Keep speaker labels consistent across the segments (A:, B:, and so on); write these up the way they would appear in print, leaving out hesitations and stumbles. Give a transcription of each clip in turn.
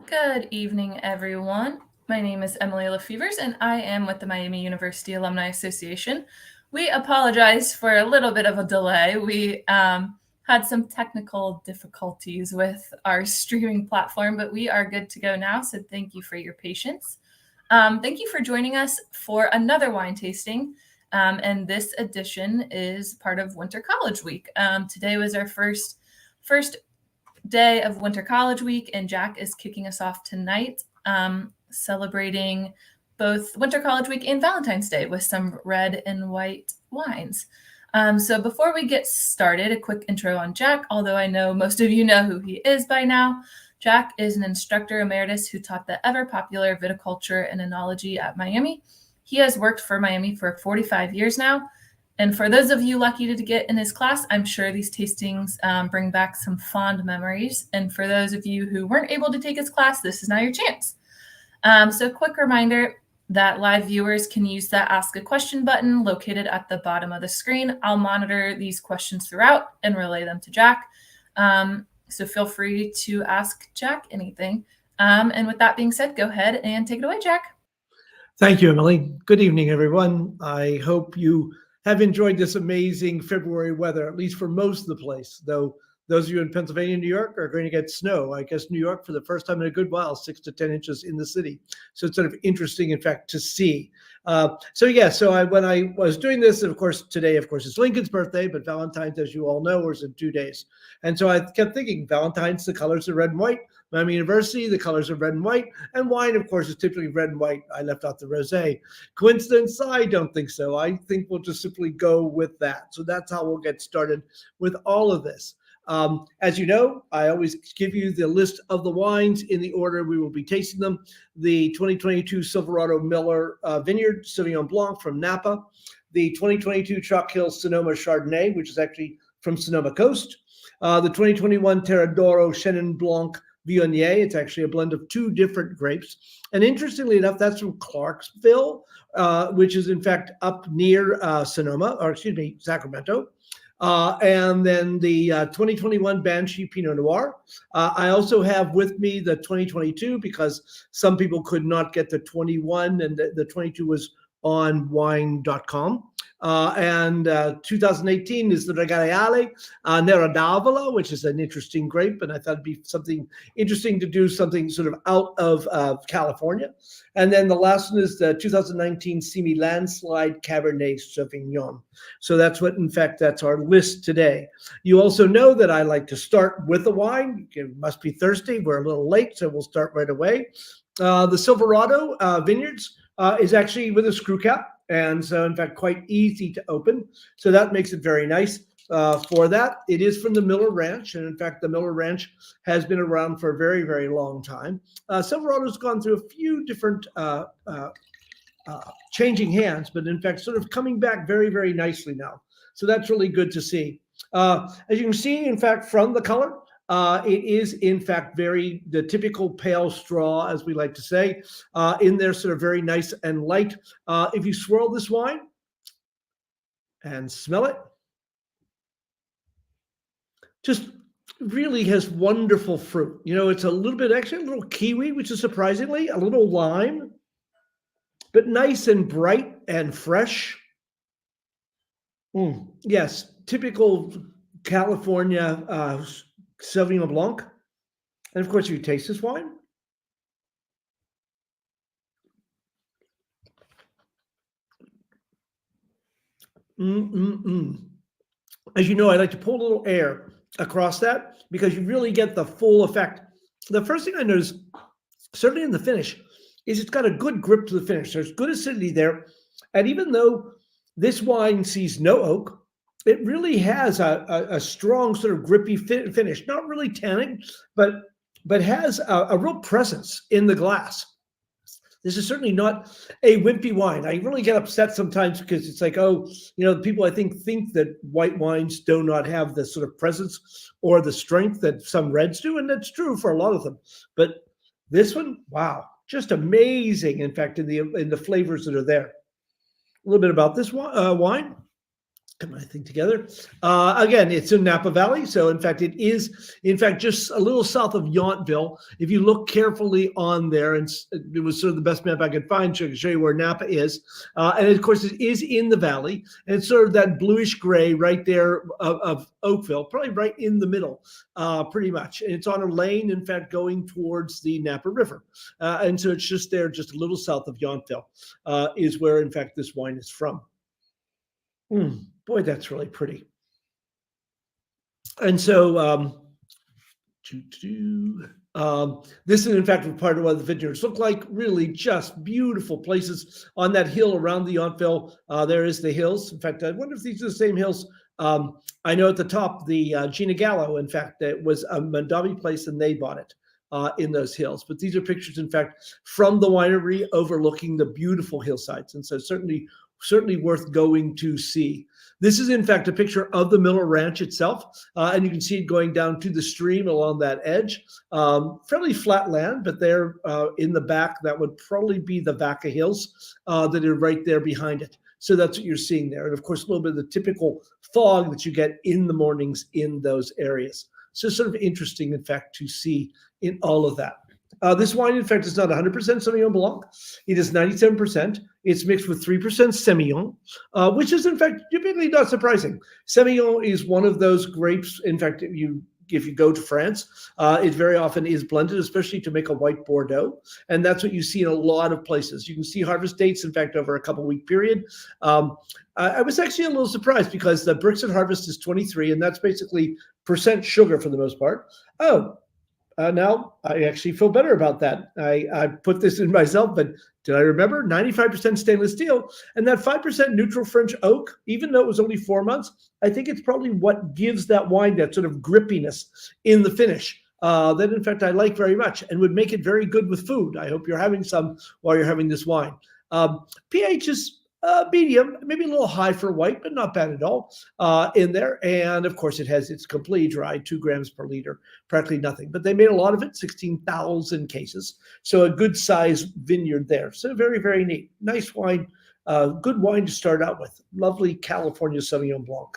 A: Good evening, everyone. My name is Emily Lefevers, and I am with the Miami University Alumni Association. We apologize for a little bit of a delay. We had some technical difficulties with our streaming platform, but we are good to go now. So thank you for your patience. Thank you for joining us for another wine tasting. And this edition is part of Winter College Week. Today was our first day of Winter College Week, and Jack is kicking us off tonight, celebrating both Winter College Week and Valentine's Day with some red and white wines. So before we get started, a quick intro on Jack, although I know most of you know who he is by now. Jack is an instructor emeritus who taught the ever-popular viticulture and enology at Miami. He has worked for Miami for 45 years now. And for those of you lucky to get in his class, I'm sure these tastings bring back some fond memories. And for those of you who weren't able to take his class, this is now your chance. So quick reminder that live viewers can use that Ask a Question button located at the bottom of the screen. I'll monitor these questions throughout and relay them to Jack. So feel free to ask Jack anything. And with that being said, go ahead and take it away, Jack.
B: Thank you, Emily. Good evening, everyone. I hope you have enjoyed this amazing February weather, at least for most of the place, though those of you in Pennsylvania and New York are going to get snow. I guess New York, for the first time in a good while, 6 to 10 inches in the city. So it's sort of interesting, in fact, to see. When I was doing this, and of course, today, of course, is Lincoln's birthday, but Valentine's, as you all know, is in 2 days. And so I kept thinking, Valentine's, the colors are red and white. Miami University, the colors are red and white. And wine, of course, is typically red and white. I left out the rosé. Coincidence? I don't think so. I think we'll just simply go with that. So that's how we'll get started with all of this. As you know, I always give you the list of the wines in the order we will be tasting them. The 2022 Silverado Miller Vineyard Sauvignon Blanc from Napa. The 2022 Chalk Hill Sonoma Chardonnay, which is actually from Sonoma Coast. The 2021 Terradoro Chenin Blanc Viognier. It's actually a blend of 2 different grapes. And interestingly enough, that's from Clarksville, which is in fact up near Sacramento. And then the 2021 Banshee Pinot Noir. I also have with me the 2022 because some people could not get the 21 and the 22 was on wine.com. 2018 is the Regaleali Nero, which is an interesting grape, and I thought it'd be something interesting to do something sort of out of California. And then the last one is the 2019 Simi Landslide Cabernet Sauvignon. So that's that's our list today. You also know that I like to start with the wine. It must be Thursday. We're a little late, so we'll start right away. The Silverado Vineyards is actually with a screw cap. And so, in fact, quite easy to open. So that makes it very nice for that. It is from the Miller Ranch. And in fact, the Miller Ranch has been around for a very, very long time. Silverado's gone through a few different changing hands, but in fact, sort of coming back very, very nicely now. So that's really good to see. As you can see, in fact, from the color, it is, in fact, the typical pale straw, as we like to say, in there, sort of very nice and light. If you swirl this wine and smell it, just really has wonderful fruit. You know, it's a little bit, actually a little kiwi, which is surprisingly, a little lime, but nice and bright and fresh. Yes, typical California Sauvignon Blanc. And of course, you taste this wine. As you know, I like to pull a little air across that because you really get the full effect. The first thing I noticed, certainly in the finish, is it's got a good grip to the finish. There's good acidity there. And even though this wine sees no oak, it really has a strong sort of grippy finish, not really tannic, but has a real presence in the glass. This is certainly not a wimpy wine. I really get upset sometimes because it's like, oh, you know, people I think that white wines do not have the sort of presence or the strength that some reds do, and that's true for a lot of them. But this one, wow, just amazing. In fact, in the flavors that are there. A little bit about this wine. Get my thing together. Again, it's in Napa Valley. So in fact, it is, in fact, just a little south of Yountville. If you look carefully on there, and it was sort of the best map I could find to show you where Napa is. And of course, it is in the valley. And it's sort of that bluish gray right there of Oakville, probably right in the middle, pretty much. And it's on a lane, in fact, going towards the Napa River. And so it's just there, just a little south of Yountville, is where, in fact, this wine is from. Boy, that's really pretty. And so this is, in fact, part of what the vineyards look like. Really just beautiful places on that hill around the Yountville. There is the hills. In fact, I wonder if these are the same hills. I know at the top, the Gina Gallo, in fact, that was a Mondavi place, and they bought it in those hills. But these are pictures, in fact, from the winery overlooking the beautiful hillsides. And so certainly worth going to see. This is, in fact, a picture of the Miller Ranch itself, and you can see it going down to the stream along that edge. Fairly flat land, but there in the back, that would probably be the Vaca Hills that are right there behind it. So that's what you're seeing there. And of course, a little bit of the typical fog that you get in the mornings in those areas. So sort of interesting, in fact, to see in all of that. This wine, in fact, is not 100% Sauvignon Blanc. It is 97%. It's mixed with 3% Semillon, which is, in fact, typically not surprising. Semillon is one of those grapes. In fact, if you go to France, it very often is blended, especially to make a white Bordeaux. And that's what you see in a lot of places. You can see harvest dates, in fact, over a couple-week period. I was actually a little surprised because the Brixton harvest is 23, and that's basically percent sugar for the most part. Now I actually feel better about that. I put this in myself, but did I remember 95% stainless steel and that 5% neutral French oak, even though it was only 4 months, I think it's probably what gives that wine that sort of grippiness in the finish that, in fact, I like very much and would make it very good with food. I hope you're having some while you're having this wine. pH is medium, maybe a little high for white, but not bad at all in there. And of course, it's completely dry, 2 grams per liter, practically nothing. But they made a lot of it, 16,000 cases. So a good size vineyard there. So very, very neat. Nice wine, good wine to start out with. Lovely California Sauvignon Blanc.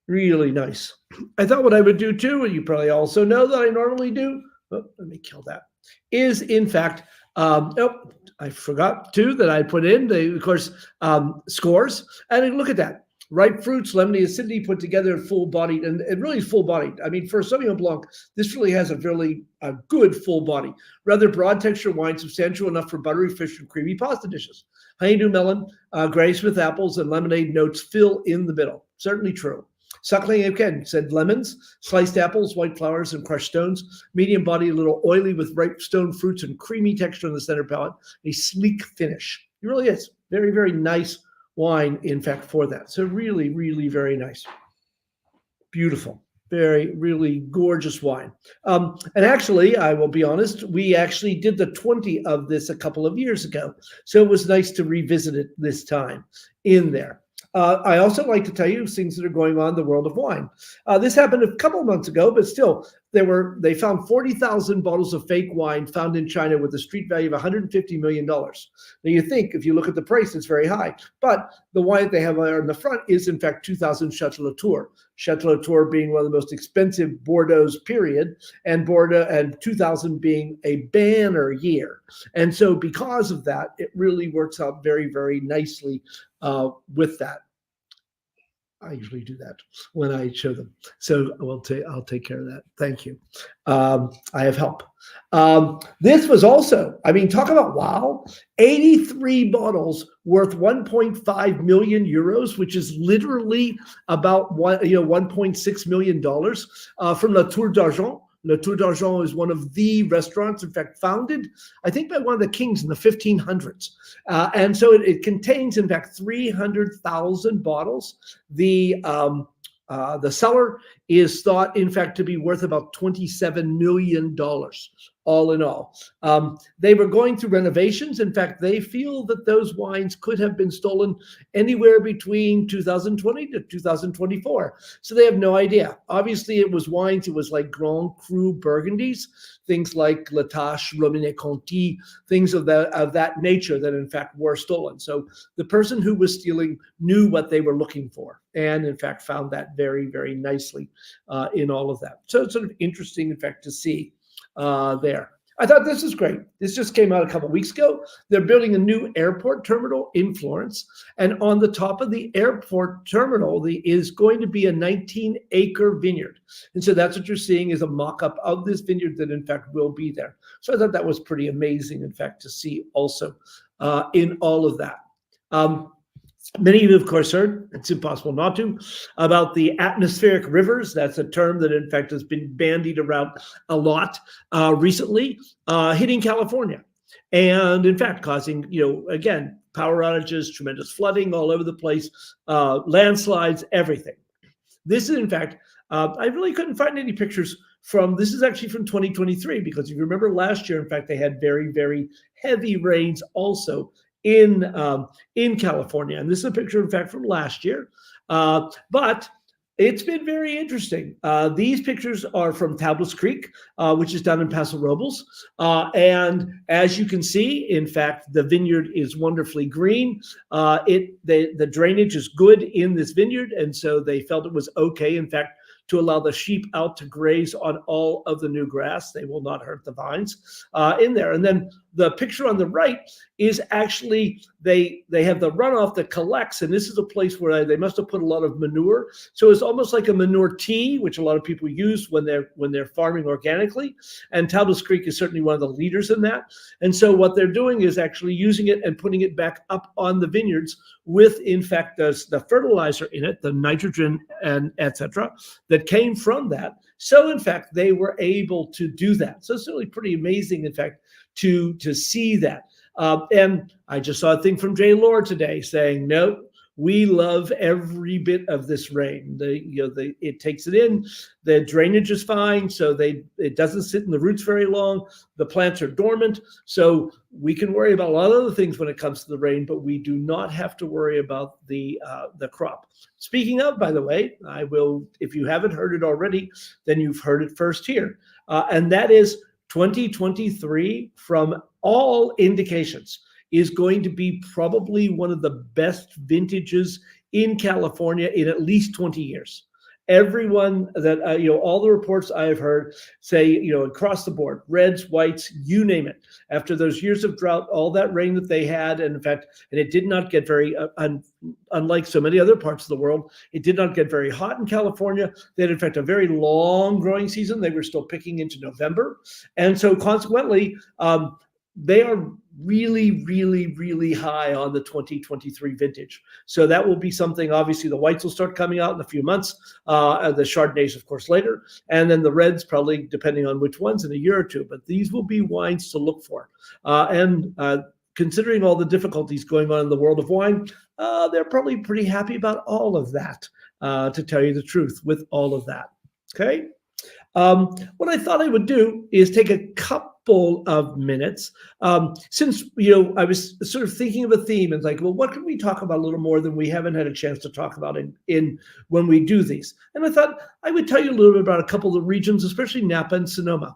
B: Really nice. I thought what I would do too, and you probably also know that I normally do, let me kill that, is in fact, I forgot too that I put in of course, scores. And look at that. Ripe fruits, lemony acidity put together, full-bodied, and it really is full-bodied. I mean, for Sauvignon Blanc, this really has a really good full body. Rather broad texture wine, substantial enough for buttery fish and creamy pasta dishes. Honeydew melon, Granny Smith apples, and lemonade notes fill in the middle. Certainly true. Suckling, again, said lemons, sliced apples, white flowers, and crushed stones. Medium body, a little oily with ripe stone fruits and creamy texture on the center palate. A sleek finish. It really is. Very, very nice wine, in fact, for that. So really, really very nice. Beautiful. Very, really gorgeous wine. And actually, I will be honest, we actually did the 20 of this a couple of years ago. So it was nice to revisit it this time in there. I also like to tell you things that are going on in the world of wine. This happened a couple of months ago, but still, they found 40,000 bottles of fake wine found in China with a street value of $150 million. Now you think, if you look at the price, it's very high. But the wine that they have on the front is, in fact, 2000 Chateau Latour. Chateau Latour being one of the most expensive Bordeaux, period, and 2000 being a banner year. And so because of that, it really works out very, very nicely with that. I usually do that when I show them. So I'll take care of that. Thank you. I have help. This was also, I mean, talk about wow, 83 bottles worth 1.5 million euros, which is literally about $1.6 million from La Tour d'Argent. La Tour d'Argent is one of the restaurants, in fact, founded, I think, by one of the kings in the 1500s. And so it contains, in fact, 300,000 bottles. The cellar is thought, in fact, to be worth about $27 million, all in all. They were going through renovations. In fact, they feel that those wines could have been stolen anywhere between 2020 to 2024. So they have no idea. Obviously, it was wines. It was like Grand Cru Burgundies things like La Tâche, Romanée Conti, things of that nature that in fact were stolen. So the person who was stealing knew what they were looking for, and in fact found that very, very nicely in all of that. So it's sort of interesting, in fact, to see there. I thought this is great. This just came out a couple of weeks ago. They're building a new airport terminal in Florence. And on the top of the airport terminal is going to be a 19-acre vineyard. And so that's what you're seeing is a mock-up of this vineyard that in fact will be there. So I thought that was pretty amazing, in fact, to see also in all of that. Many of you, of course, heard, it's impossible not to, about the atmospheric rivers. That's a term that, in fact, has been bandied around a lot recently, hitting California. And, in fact, causing, again, power outages, tremendous flooding all over the place, landslides, everything. This is, in fact, I really couldn't find any pictures this is actually from 2023, because if you remember last year, in fact, they had very, very heavy rains also in California. And this is a picture, in fact, from last year. But it's been very interesting. These pictures are from Tablas Creek, which is down in Paso Robles. And as you can see, in fact, the vineyard is wonderfully green. The drainage is good in this vineyard. And so they felt it was okay, in fact, to allow the sheep out to graze on all of the new grass. They will not hurt the vines in there. And then the picture on the right is actually, they have the runoff that collects, and this is a place where they must have put a lot of manure. So it's almost like a manure tea, which a lot of people use when they're farming organically. And Tablas Creek is certainly one of the leaders in that. And so what they're doing is actually using it and putting it back up on the vineyards with, in fact, the fertilizer in it, the nitrogen and etc. that came from that. So in fact, they were able to do that. So it's really pretty amazing, in fact, to see that. And I just saw a thing from Jay Lord today saying, no, we love every bit of this rain. It takes it in. The drainage is fine, so it doesn't sit in the roots very long. The plants are dormant, so we can worry about a lot of other things when it comes to the rain, but we do not have to worry about the crop. Speaking of, by the way, I will, if you haven't heard it already, then you've heard it first here, and that is 2023, from all indications, is going to be probably one of the best vintages in California in at least 20 years. Everyone that, all the reports I have heard say, across the board, reds, whites, you name it. After those years of drought, all that rain that they had, and in fact, and it did not get very, unlike so many other parts of the world, it did not get very hot in California. They had, in fact, a very long growing season. They were still picking into November. And so consequently, they are really, really, really high on the 2023 vintage. So that will be something. Obviously, the whites will start coming out in a few months. The Chardonnays, of course, later. And then the reds, probably, depending on which ones, in a year or two. But these will be wines to look for. Considering all the difficulties going on in the world of wine, they're probably pretty happy about all of that, to tell you the truth, with all of that. Okay? What I thought I would do is take a couple of minutes, since I was sort of thinking of a theme and like, well, what can we talk about a little more than we haven't had a chance to talk about in when we do these? And I thought I would tell you a little bit about a couple of the regions, especially Napa and Sonoma.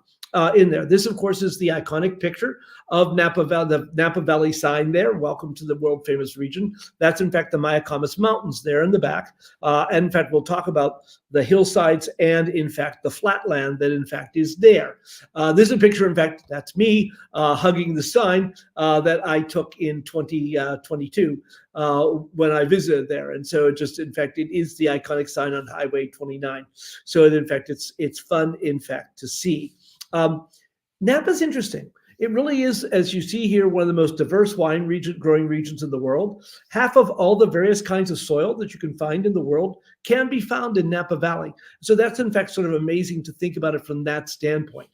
B: In there. This, of course, is the iconic picture of Napa Valley, the Napa Valley sign there. Welcome to the world famous region. That's, in fact, the Mayacamas Mountains there in the back. And in fact, we'll talk about the hillsides and, in fact, the flatland that, in fact, is there. This is a picture, in fact, that's me hugging the sign that I took in 2022 when I visited there. And so in fact, it is the iconic sign on Highway 29. So, in fact, it's fun, in fact, to see. Napa's interesting. It really is, as you see here, one of the most diverse wine growing regions in the world. Half of all the various kinds of soil that you can find in the world can be found in Napa Valley. So that's, in fact, sort of amazing to think about it from that standpoint.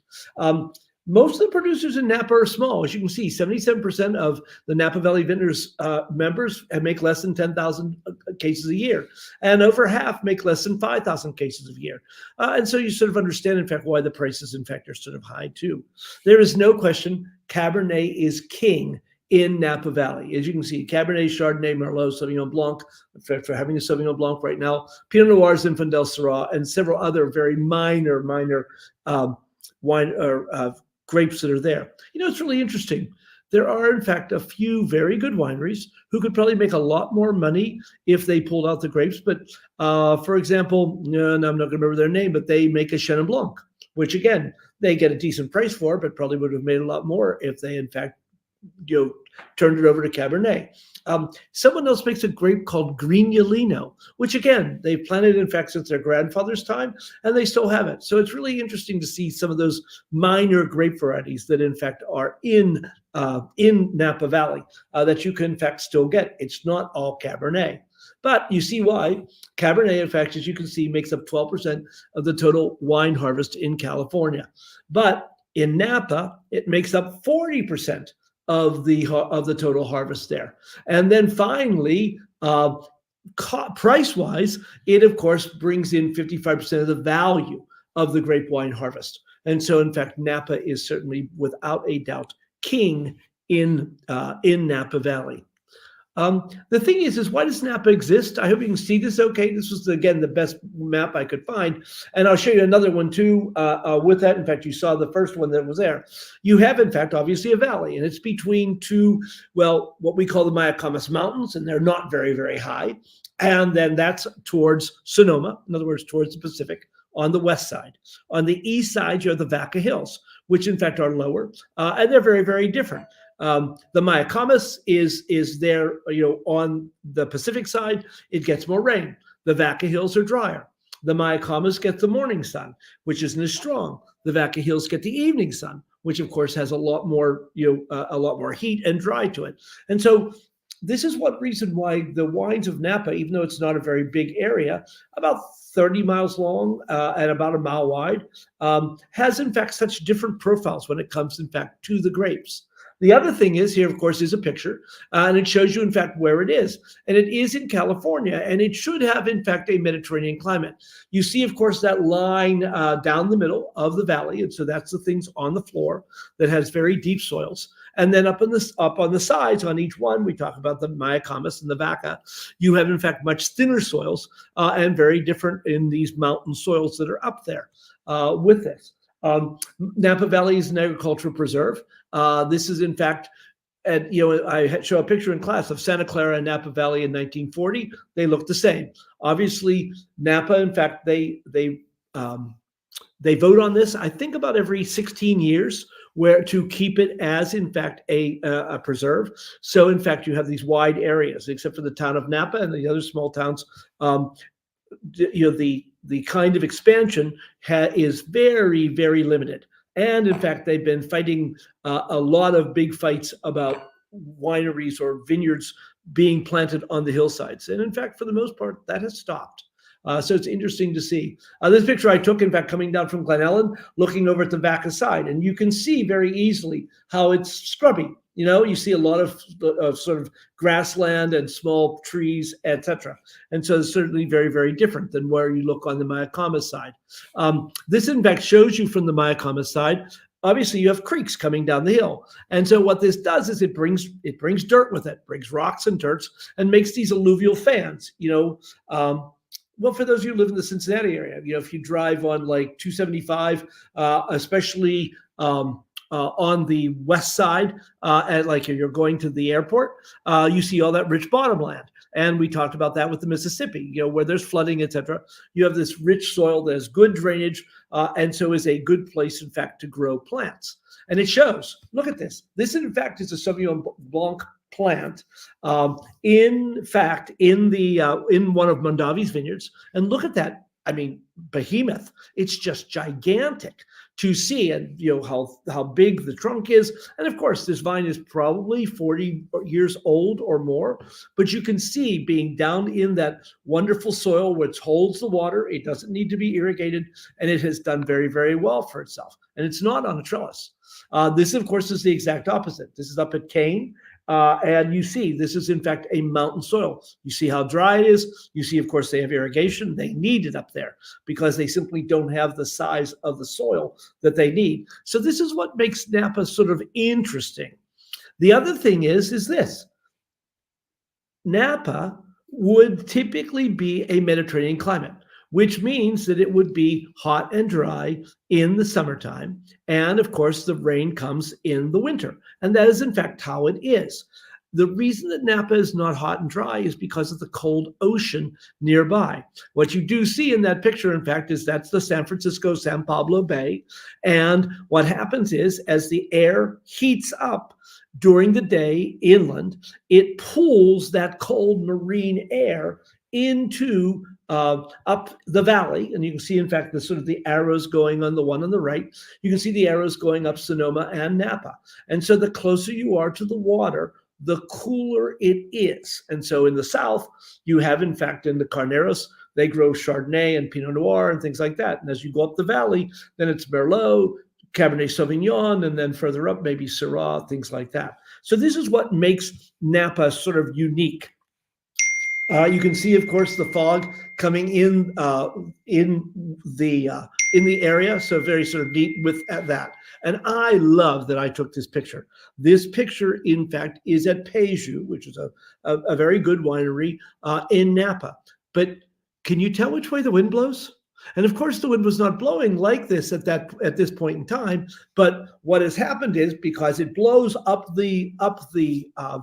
B: Most of the producers in Napa are small. As you can see, 77% of the Napa Valley Vintners members make less than 10,000 cases a year. And over half make less than 5,000 cases a year. And so you sort of understand, in fact, why the prices, in fact, are sort of high, too. There is no question Cabernet is king in Napa Valley. As you can see, Cabernet, Chardonnay, Merlot, Sauvignon Blanc, for having a Sauvignon Blanc right now, Pinot Noir, Zinfandel, Syrah, and several other very minor wine or grapes that are there. It's really interesting. There are, in fact, a few very good wineries who could probably make a lot more money if they pulled out the grapes. But for example, and I'm not going to remember their name, but they make a Chenin Blanc, which again, they get a decent price for, but probably would have made a lot more if they, in fact, turned it over to Cabernet. Someone else makes a grape called Grignolino, which again, they've planted, in fact, since their grandfather's time, and they still have it. So it's really interesting to see some of those minor grape varieties that, in fact, are in Napa Valley that you can, in fact, still get. It's not all Cabernet. But you see why. Cabernet, in fact, as you can see, makes up 12% of the total wine harvest in California. But in Napa, it makes up 40% of the total harvest there. And then finally, price-wise, it of course brings in 55% of the value of the grape wine harvest. And so, in fact, Napa is certainly, without a doubt, king in Napa Valley. The thing is why does Napa exist? I hope you can see this okay. This was, again, the best map I could find. And I'll show you another one too with that. In fact, you saw the first one that was there. You have, in fact, obviously a valley, and it's between two, well, what we call the Mayacamas Mountains, and they're not very, very high. And then that's towards Sonoma, in other words, towards the Pacific, on the west side. On the east side, you have the Vaca Hills, which in fact are lower, and they're very, very different. The Mayacamas is there, on the Pacific side, it gets more rain. The Vaca Hills are drier. The Mayacamas get the morning sun, which isn't as strong. The Vaca Hills get the evening sun, which of course has a lot more heat and dry to it. And so this is one reason why the wines of Napa, even though it's not a very big area, about 30 miles long and about a mile wide, has in fact such different profiles when it comes, in fact, to the grapes. The other thing is here, of course, is a picture, and it shows you, in fact, where it is. And it is in California, and it should have, in fact, a Mediterranean climate. You see, of course, that line down the middle of the valley, and so that's the things on the floor that has very deep soils. And then up on the sides, on each one, we talk about the Mayacamas and the Vaca. You have, in fact, much thinner soils and very different in these mountain soils that are up there with this. Napa Valley is an agricultural preserve. This is, in fact, and I show a picture in class of Santa Clara and Napa Valley in 1940. They look the same. Obviously, Napa, in fact, they vote on this, I think, about every 16 years, where to keep it as, in fact, a preserve. So, in fact, you have these wide areas, except for the town of Napa and the other small towns. The kind of expansion is very, very limited. And in fact, they've been fighting a lot of big fights about wineries or vineyards being planted on the hillsides. And in fact, for the most part, that has stopped. So it's interesting to see. This picture I took, in fact, coming down from Glen Ellen, looking over at the Vaca side. And you can see very easily how it's scrubby. You see a lot of sort of grassland and small trees, etc. And so it's certainly very, very different than where you look on the Mayacamas side. This, in fact, shows you from the Mayacamas side. Obviously, you have creeks coming down the hill. And so what this does is it brings dirt with it, brings rocks and dirts, and makes these alluvial fans. Well, for those of you who live in the Cincinnati area, if you drive on like 275, especially on the west side, and like if you're going to the airport, you see all that rich bottomland. And we talked about that with the Mississippi, where there's flooding, etc. You have this rich soil that has good drainage, and so is a good place, in fact, to grow plants. And it shows. Look at this. This, in fact, is a Sauvignon Blanc plant, in fact, in one of Mondavi's vineyards. And look at that. I mean, behemoth. It's just gigantic to see, and how big the trunk is. And of course, this vine is probably 40 years old or more, but you can see being down in that wonderful soil which holds the water. It doesn't need to be irrigated, and it has done very, very well for itself. And it's not on a trellis. This, of course, is the exact opposite. This is up at Kane. And you see, this is, in fact, a mountain soil. You see how dry it is. You see, of course, they have irrigation. They need it up there because they simply don't have the size of the soil that they need. So this is what makes Napa sort of interesting. The other thing is this. Napa would typically be a Mediterranean climate. which means that it would be hot and dry in the summertime. And of course, the rain comes in the winter. And that is, in fact, how it is. The reason that Napa is not hot and dry is because of the cold ocean nearby. What you do see in that picture, in fact, is that's the San Francisco San Pablo Bay. And what happens is, as the air heats up during the day inland, it pulls that cold marine air into up the valley. And you can see, in fact, the sort of the arrows going on the one on the right. You can see the arrows going up Sonoma and Napa. And so the closer you are to the water, the cooler it is. And so in the south, you have, in fact, in the Carneros, they grow Chardonnay and Pinot Noir and things like that. And as you go up the valley, then it's Merlot, Cabernet Sauvignon, and then further up, maybe Syrah, things like that. So this is what makes Napa sort of unique. You can see, of course, the fog coming in the area. So very sort of neat with that. And I love that I took this picture. This picture, in fact, is at Peju, which is a very good winery in Napa. But can you tell which way the wind blows? And of course, the wind was not blowing like this at this point in time. But what has happened is, because it blows up the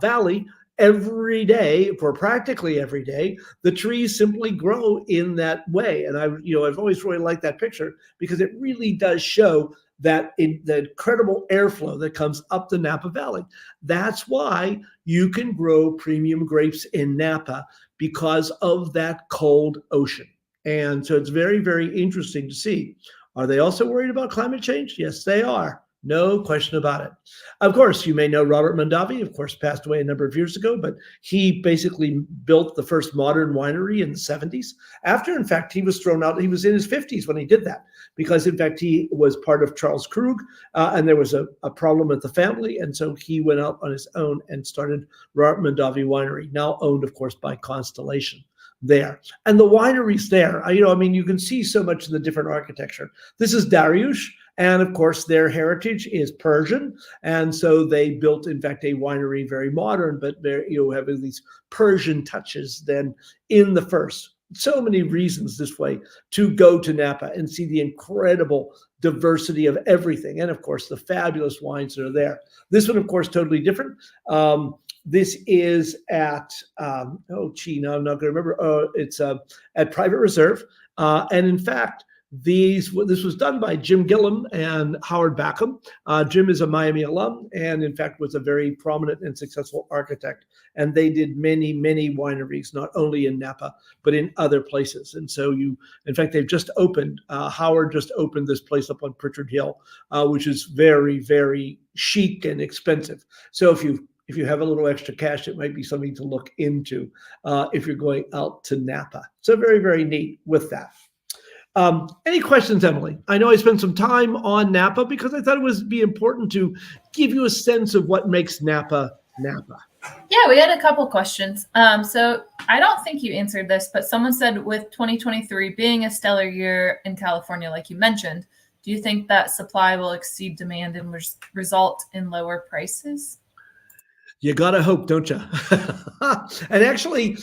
B: valley every day, for practically every day, the trees simply grow in that way. And I've always really liked that picture, because it really does show that in the incredible airflow that comes up the Napa Valley. That's why you can grow premium grapes in Napa, because of that cold ocean. And so it's very, very interesting to see. Are they also worried about climate change? Yes, they are. No question about it. Of course, you may know Robert Mondavi, of course, passed away a number of years ago, but he basically built the first modern winery in the 70s. After, in fact, he was thrown out. He was in his 50s when he did that, because, in fact, he was part of Charles Krug, and there was a problem with the family. And so he went out on his own and started Robert Mondavi Winery, now owned, of course, by Constellation there. And the wineries there, you can see so much of the different architecture. This is Dariush. And of course, their heritage is Persian. And so they built, in fact, a winery, very modern, but have these Persian touches then in the first. So many reasons this way to go to Napa and see the incredible diversity of everything. And of course, the fabulous wines that are there. This one, of course, totally different. This is at, now I'm not going to remember. It's at Private Reserve. And in fact, this was done by Jim Gillum and Howard Backham. Jim is a Miami alum, and in fact was a very prominent and successful architect. And they did many, many wineries, not only in Napa, but in other places. And so in fact, they've just opened, Howard just opened this place up on Pritchard Hill, which is very, very chic and expensive. So if you have a little extra cash, it might be something to look into if you're going out to Napa. So very, very neat with that. Any questions, Emily? I know I spent some time on Napa because I thought it would be important to give you a sense of what makes Napa Napa.
A: Yeah, we had a couple questions. So I don't think you answered this, but someone said, with 2023 being a stellar year in California, like you mentioned, do you think that supply will exceed demand and result in lower prices?
B: You gotta hope, don't you? And actually,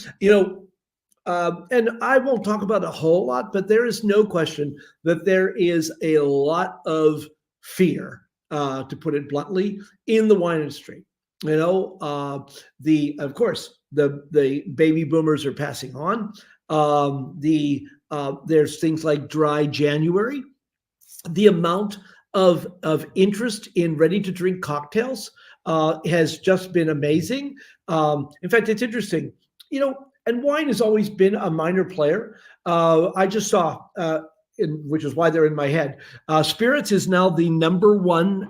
B: and I won't talk about a whole lot, but there is no question that there is a lot of fear, to put it bluntly, in the wine industry. Of course, the baby boomers are passing on. There's things like dry January. The amount of interest in ready-to-drink cocktails has just been amazing. In fact, it's interesting, and wine has always been a minor player. I just saw, which is why they're in my head, spirits is now the number one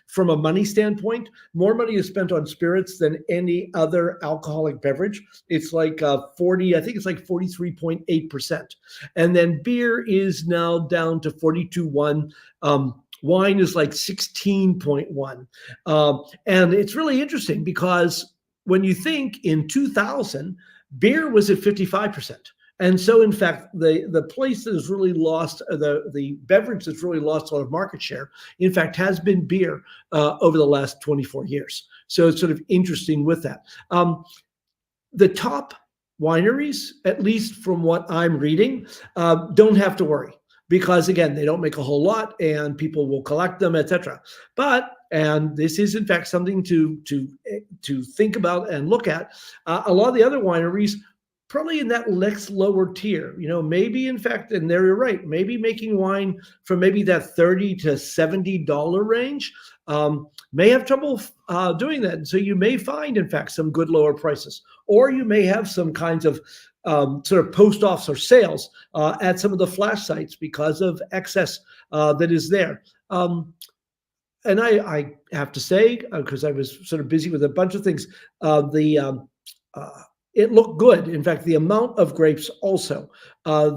B: from a money standpoint. More money is spent on spirits than any other alcoholic beverage. It's like 43.8%. And then beer is now down to 42.1%. Wine is like 16.1%. And it's really interesting because when you think in 2000, beer was at 55%. And so, in fact, the place that has really lost, the beverage that's really lost a lot of market share, in fact, has been beer over the last 24 years. So it's sort of interesting with that. The top wineries, at least from what I'm reading, don't have to worry because, again, they don't make a whole lot and people will collect them, etc. But, and this is in fact something to think about and look at, a lot of the other wineries probably in that next lower tier, maybe in fact, and there you're right, maybe making wine from maybe that $30 to $70 range, may have trouble doing that. And so you may find, in fact, some good lower prices, or you may have some kinds of sort of post-offs or sales at some of the flash sites because of excess that is there. And I have to say, because I was sort of busy with a bunch of things, it looked good. In fact, the amount of grapes also,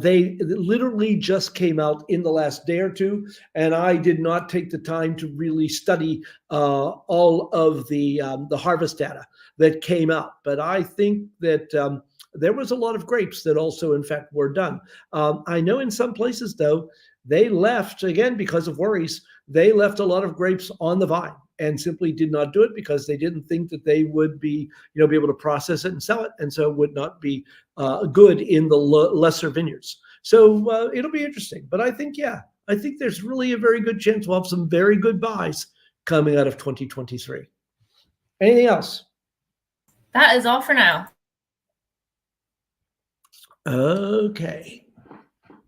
B: they literally just came out in the last day or two, and I did not take the time to really study all of the harvest data that came out. But I think that there was a lot of grapes that also, in fact, were done. I know in some places, though, they left, again, because of worries, they left a lot of grapes on the vine and simply did not do it because they didn't think that they would be able to process it and sell it, and so it would not be good in the lesser vineyards. So it'll be interesting. But I think there's really a very good chance we'll have some very good buys coming out of 2023. Anything else?
A: That is all for now.
B: Okay.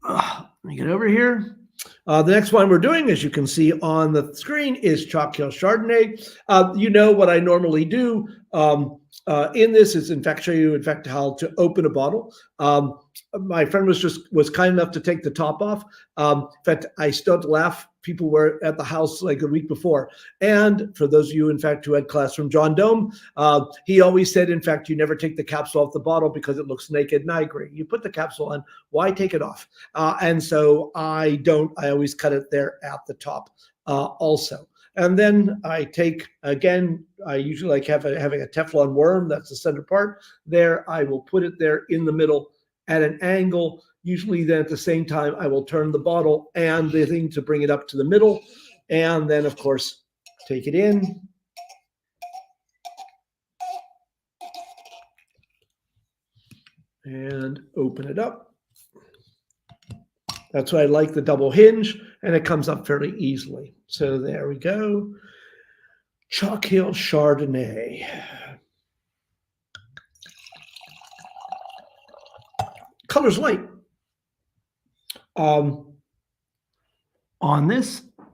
B: Let me get over here. The next one we're doing, as you can see on the screen, is Chalk Hill Chardonnay. What I normally do in this is, in fact, show you, in fact, how to open a bottle. My friend was kind enough to take the top off. In fact, I still have to laugh. People were at the house like a week before. And for those of you, in fact, who had class from John Dome, he always said, in fact, you never take the capsule off the bottle because it looks naked. And I agree. You put the capsule on, why take it off? And so I don't. I always cut it there at the top also. And then I take, again, I usually like having a Teflon worm. That's the center part there. I will put it there in the middle at an angle. Usually then at the same time, I will turn the bottle and the thing to bring it up to the middle. And then, of course, take it in. And open it up. That's why I like the double hinge, and it comes up fairly easily. So there we go. Chalk Hill Chardonnay. Color's light. On this, let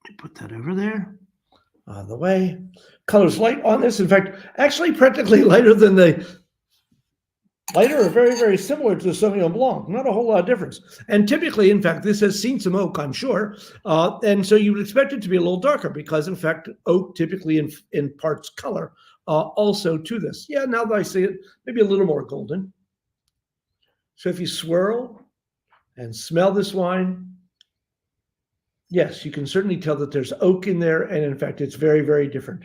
B: me put that over there, out of the way. Color's light on this. In fact, actually practically lighter than lighter or very, very similar to the Sauvignon Blanc. Not a whole lot of difference. And typically, in fact, this has seen some oak, I'm sure. And so you would expect it to be a little darker because, in fact, oak typically imparts color also to this. Yeah, now that I see it, maybe a little more golden. So if you swirl and smell this wine, yes, you can certainly tell that there's oak in there. And in fact, it's very, very different.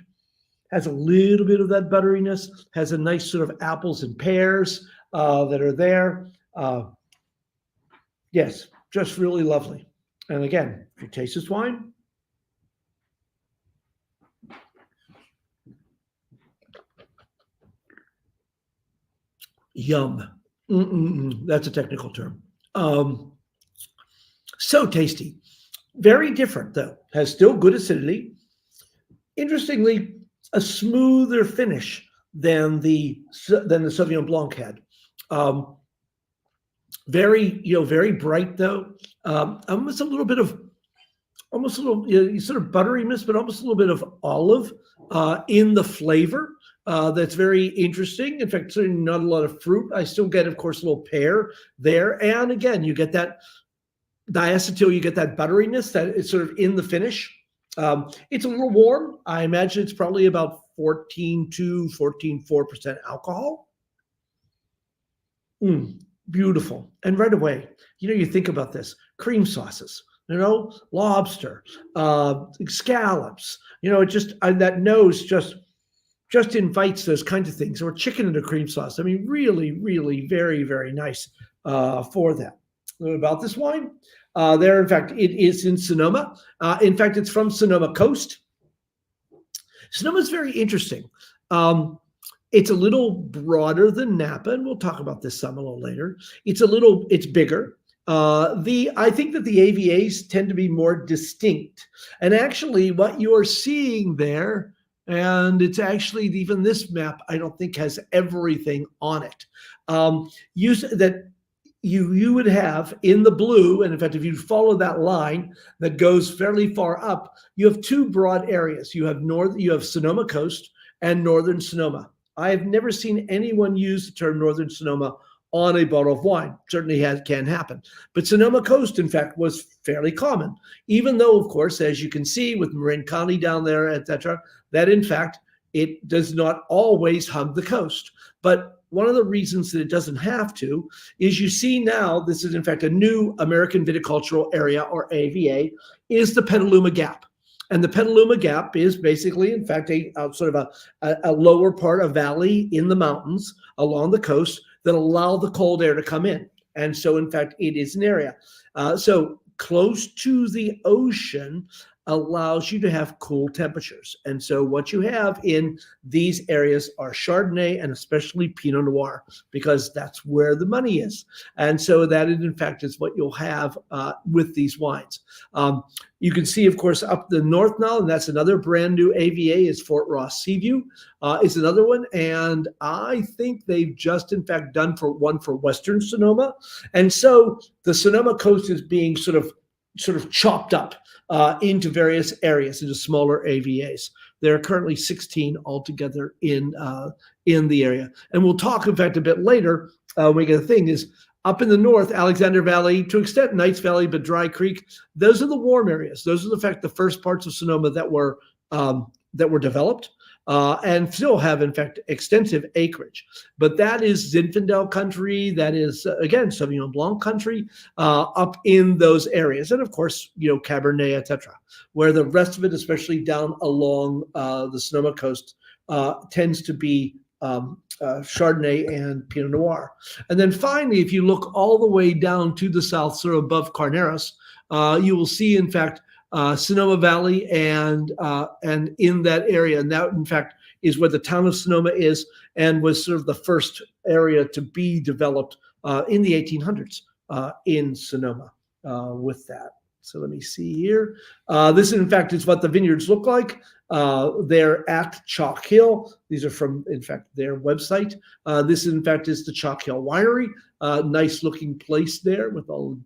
B: Has a little bit of that butteriness, has a nice sort of apples and pears that are there. Yes, just really lovely. And again, if you taste this wine, yum. That's a technical term. So tasty. Very different, though. Has still good acidity. Interestingly, a smoother finish than the Sauvignon Blanc had. Very bright, though. Almost a little, sort of butteriness, but almost a little bit of olive in the flavor. That's very interesting. In fact, certainly not a lot of fruit. I still get, of course, a little pear there. And again, you get that diacetyl, you get that butteriness that is sort of in the finish. It's a little warm. I imagine it's probably about 14.4% alcohol. Beautiful. And right away, you think about this, cream sauces, lobster, scallops, that nose just invites those kinds of things, or chicken in a cream sauce. I mean, really, really very, very nice for that. About this wine, in fact, it is in Sonoma. In fact, it's from Sonoma Coast. Sonoma is very interesting. It's a little broader than Napa, and we'll talk about this some a little later. It's bigger. I think that the AVAs tend to be more distinct. And actually, what you're seeing there, and it's actually even this map, I don't think has everything on it. You would have in the blue, and in fact, if you follow that line that goes fairly far up, you have two broad areas. You have Sonoma Coast and Northern Sonoma. I have never seen anyone use the term Northern Sonoma on a bottle of wine. Certainly can happen. But Sonoma Coast, in fact, was fairly common, even though, of course, as you can see with Marin County down there, etc., that in fact, it does not always hug the coast. But one of the reasons that it doesn't have to is you see now, this is in fact a new American viticultural area, or AVA, is the Petaluma Gap. And the Petaluma Gap is basically, in fact, a sort of a lower part of valley in the mountains along the coast that allow the cold air to come in. And so, in fact, it is an area. So close to the ocean allows you to have cool temperatures. And so what you have in these areas are Chardonnay and especially Pinot Noir, because that's where the money is. And so that, in fact, is what you'll have with these wines. You can see, of course, up the north now, and that's another brand new AVA, is Fort Ross Seaview is another one. And I think they've just, in fact, done one for Western Sonoma. And so the Sonoma coast is being sort of chopped up into various areas, into smaller AVAs. There are currently 16 altogether in the area. And we'll talk, in fact, a bit later. We get a thing is up in the north, Alexander Valley, to an extent Knights Valley, but Dry Creek. Those are the warm areas. Those are, in fact, the first parts of Sonoma that were developed. And still have, in fact, extensive acreage. But that is Zinfandel country. That is, again, Sauvignon Blanc country up in those areas. And, of course, Cabernet, etc., where the rest of it, especially down along the Sonoma coast, tends to be Chardonnay and Pinot Noir. And then finally, if you look all the way down to the south, sort of above Carneros, you will see, in fact, Sonoma Valley and in that area. And that, in fact, is where the town of Sonoma is and was sort of the first area to be developed in the 1800s in Sonoma with that. So let me see here. This, in fact, is what the vineyards look like. They're at Chalk Hill. These are from, in fact, their website. This, in fact, is the Chalk Hill Winery. Nice looking place there with all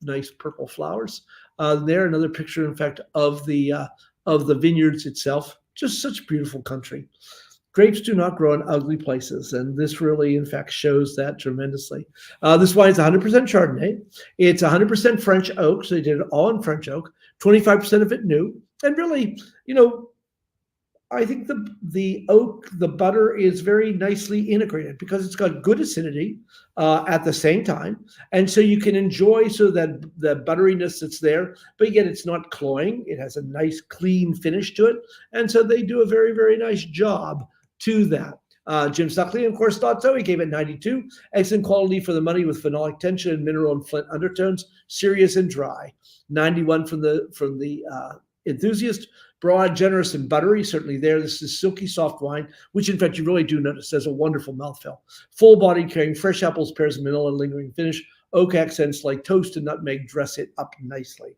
B: nice purple flowers. There, another picture, in fact, of the vineyards itself. Just such beautiful country. Grapes do not grow in ugly places, and this really, in fact, shows that tremendously. This wine is 100% Chardonnay. It's 100% French oak, so they did it all in French oak. 25% of it new, and really, I think the oak, the butter is very nicely integrated because it's got good acidity at the same time. And so you can enjoy sort of that the butteriness that's there, but yet it's not cloying. It has a nice clean finish to it. And so they do a very, very nice job to that. Jim Suckley, of course, thought so. He gave it 92. Excellent quality for the money with phenolic tension and mineral and flint undertones, serious and dry. 91 from the enthusiast. Broad, generous, and buttery, certainly there. This is silky soft wine, which in fact you really do notice has a wonderful mouthfeel. Full bodied, carrying fresh apples, pears, and vanilla, lingering finish. Oak accents like toast and nutmeg dress it up nicely.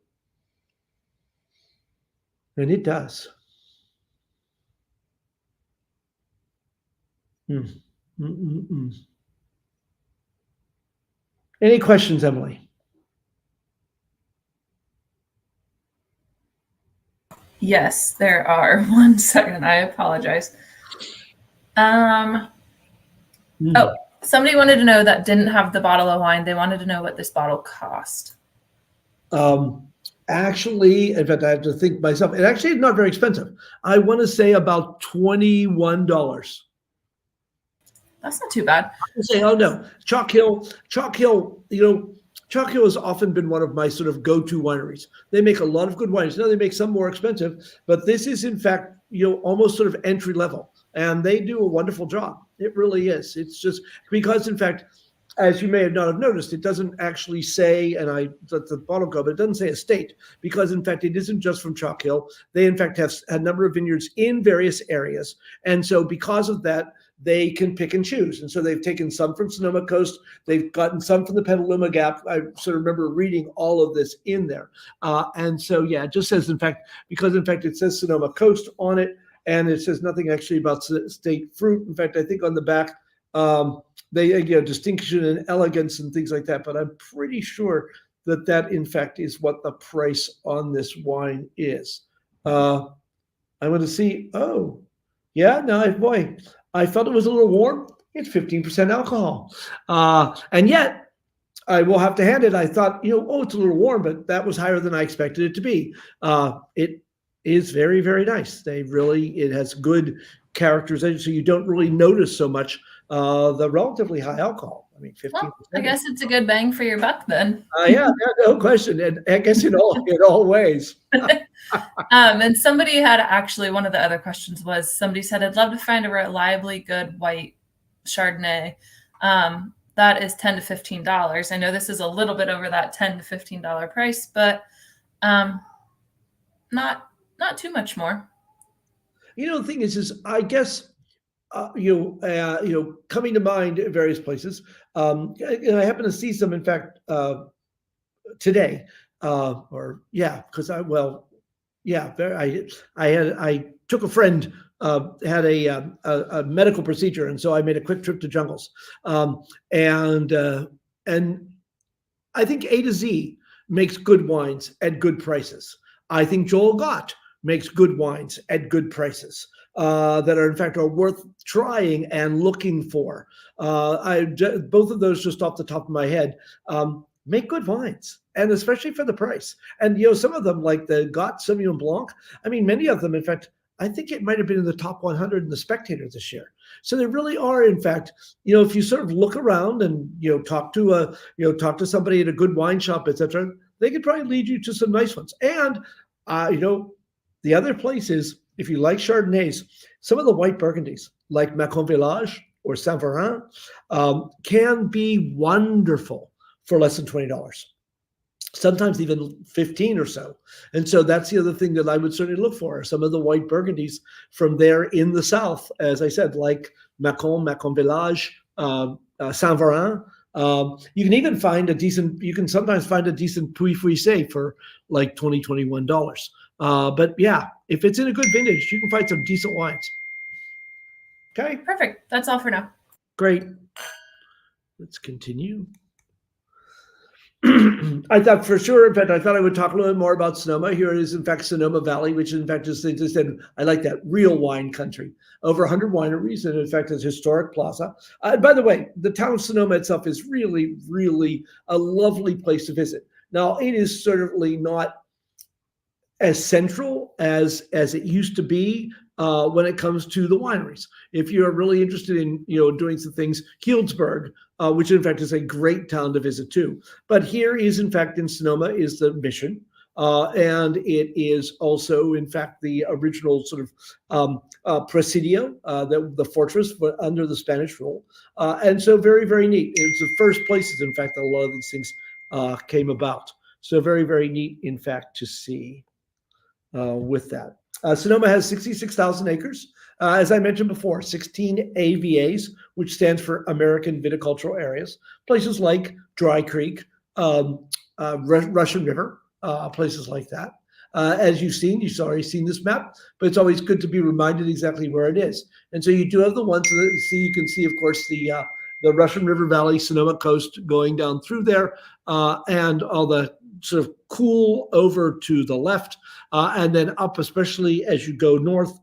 B: And it does. Any questions, Emily?
A: Yes, there are. 1 second. I apologize. Oh, somebody wanted to know that didn't have the bottle of wine. They wanted to know what this bottle cost.
B: Actually, in fact, I have to think myself. It actually is not very expensive. I want to say about $21.
A: That's not too bad.
B: I say, oh no, Chalk Hill, Chalk Hill has often been one of my sort of go-to wineries. They make a lot of good wines. Now they make some more expensive, but this is in fact, almost sort of entry level, and they do a wonderful job. It really is. It's just because, in fact, as you may have not have noticed, it doesn't actually say, and I let the bottle go, but it doesn't say estate, because in fact, it isn't just from Chalk Hill. They in fact have a number of vineyards in various areas. And so because of that, they can pick and choose. And so they've taken some from Sonoma Coast. They've gotten some from the Petaluma Gap. I sort of remember reading all of this in there. And so, yeah, it just says, in fact, because in fact, it says Sonoma Coast on it, and it says nothing actually about state fruit. In fact, I think on the back, they, distinction and elegance and things like that. But I'm pretty sure that in fact is what the price on this wine is. I want to see. Oh, yeah, no, boy, I felt it was a little warm. It's 15% alcohol, and yet I will have to hand it. I thought, it's a little warm, but that was higher than I expected it to be. It is very, very nice. It has good characterization, so you don't really notice so much the relatively high alcohol. I mean, 15%.
A: Well, I guess it's a good bang for your buck then.
B: Yeah, no question. And I guess in all ways.
A: And somebody had actually, one of the other questions was, somebody said, I'd love to find a reliably good white Chardonnay. That is $10 to $15. I know this is a little bit over that $10 to $15 price, but not too much more.
B: The thing is I guess, coming to mind at various places. And I happen to see some, in fact, today, because I took a friend, had a medical procedure, and so I made a quick trip to Jungles, and I think A to Z makes good wines at good prices. I think Joel Gott makes good wines at good prices that are in fact worth trying and looking for. Both of those, just off the top of my head, make good wines, and especially for the price. And some of them, like the Gott Sauvignon Blanc, I mean, many of them, in fact, I think it might have been in the top 100 in the Spectator this year. So they really are, in fact, if you sort of look around and talk to somebody at a good wine shop, etc., they could probably lead you to some nice ones. And the other place is, if you like Chardonnays, some of the white Burgundies, like Macon Village or Saint-Verin, can be wonderful for less than $20. Sometimes even 15 or so. And so that's the other thing that I would certainly look for, some of the white Burgundies from there in the South, as I said, like Macon Village, Saint-Verin. You can even find sometimes find a decent Puy Frisé for like $20, $21. But yeah, if it's in a good vintage, you can find some decent wines. Okay.
A: Perfect. That's all for now.
B: Great. Let's continue. I thought for sure, in fact, I thought I would talk a little bit more about Sonoma. Here it is, in fact, Sonoma Valley, which in fact, as they just said, I like that, real wine country. Over 100 wineries, and in fact, it's historic plaza. By the way, the town of Sonoma itself is really, really a lovely place to visit. Now, it is certainly not as central as it used to be when it comes to the wineries. If you're really interested in doing some things, Healdsburg, which in fact is a great town to visit too. But here is, in fact, in Sonoma is the Mission, and it is also, in fact, the original sort of presidio, the fortress under the Spanish rule, and so very, very neat. It's the first places, in fact, that a lot of these things came about. So very, very neat, in fact, to see with that. Sonoma has 66,000 acres. As I mentioned before, 16 AVAs, which stands for American Viticultural Areas. Places like Dry Creek, Russian River, places like that. As you've already seen this map, but it's always good to be reminded exactly where it is. And so you do have the ones that you can see, of course, the Russian River Valley, Sonoma coast going down through there, and all the sort of cool over to the left, and then up, especially as you go north,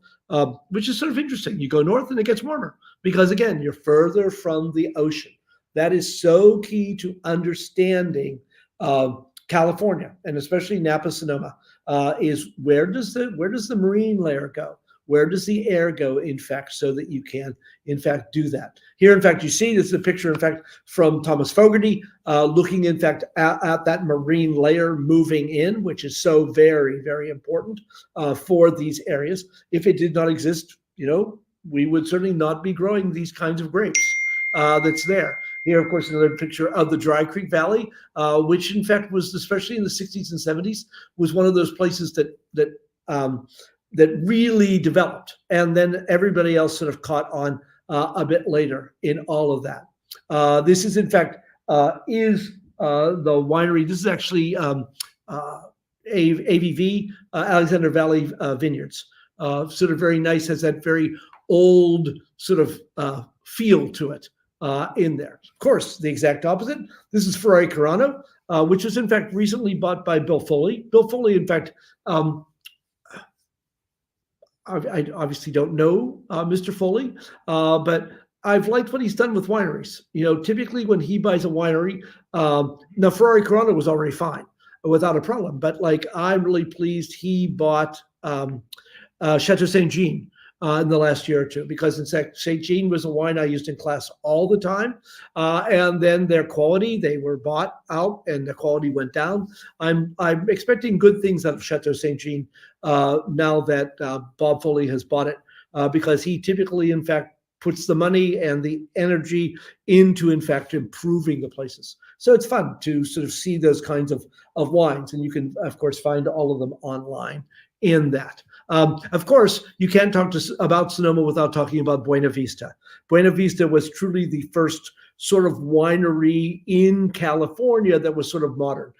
B: which is sort of interesting. You go north and it gets warmer because, again, you're further from the ocean. That is so key to understanding California, and especially Napa Sonoma, is where does the marine layer go? Where does the air go, in fact, so that you can, in fact, do that? Here, in fact, you see this is a picture, in fact, from Thomas Fogarty, looking, in fact, at that marine layer moving in, which is so very, very important for these areas. If it did not exist, we would certainly not be growing these kinds of grapes that's there. Here, of course, another picture of the Dry Creek Valley, which in fact was, especially in the 60s and 70s, was one of those places that really developed, and then everybody else sort of caught on a bit later in all of that. This is, in fact, is the winery. This is actually AVV, Alexander Valley Vineyards. Sort of very nice, has that very old sort of feel to it in there. Of course, the exact opposite. This is Ferrari Carano, which was in fact recently bought by Bill Foley. Bill Foley, in fact, I obviously don't know Mr. Foley, but I've liked what he's done with wineries. You know, typically when he buys a winery, now Ferrari Carano was already fine without a problem, but like I'm really pleased he bought Chateau Saint Jean in the last year or two, because in fact Saint Jean was a wine I used in class all the time, and then their quality, they were bought out and the quality went down. I'm expecting good things out of Chateau Saint Jean now that Bob Foley has bought it, because he typically, in fact, puts the money and the energy into, in fact, improving the places. So it's fun to sort of see those kinds of wines, and you can, of course, find all of them online in that. Of course, you can't talk about Sonoma without talking about Buena Vista. Buena Vista was truly the first sort of winery in California that was sort of modern.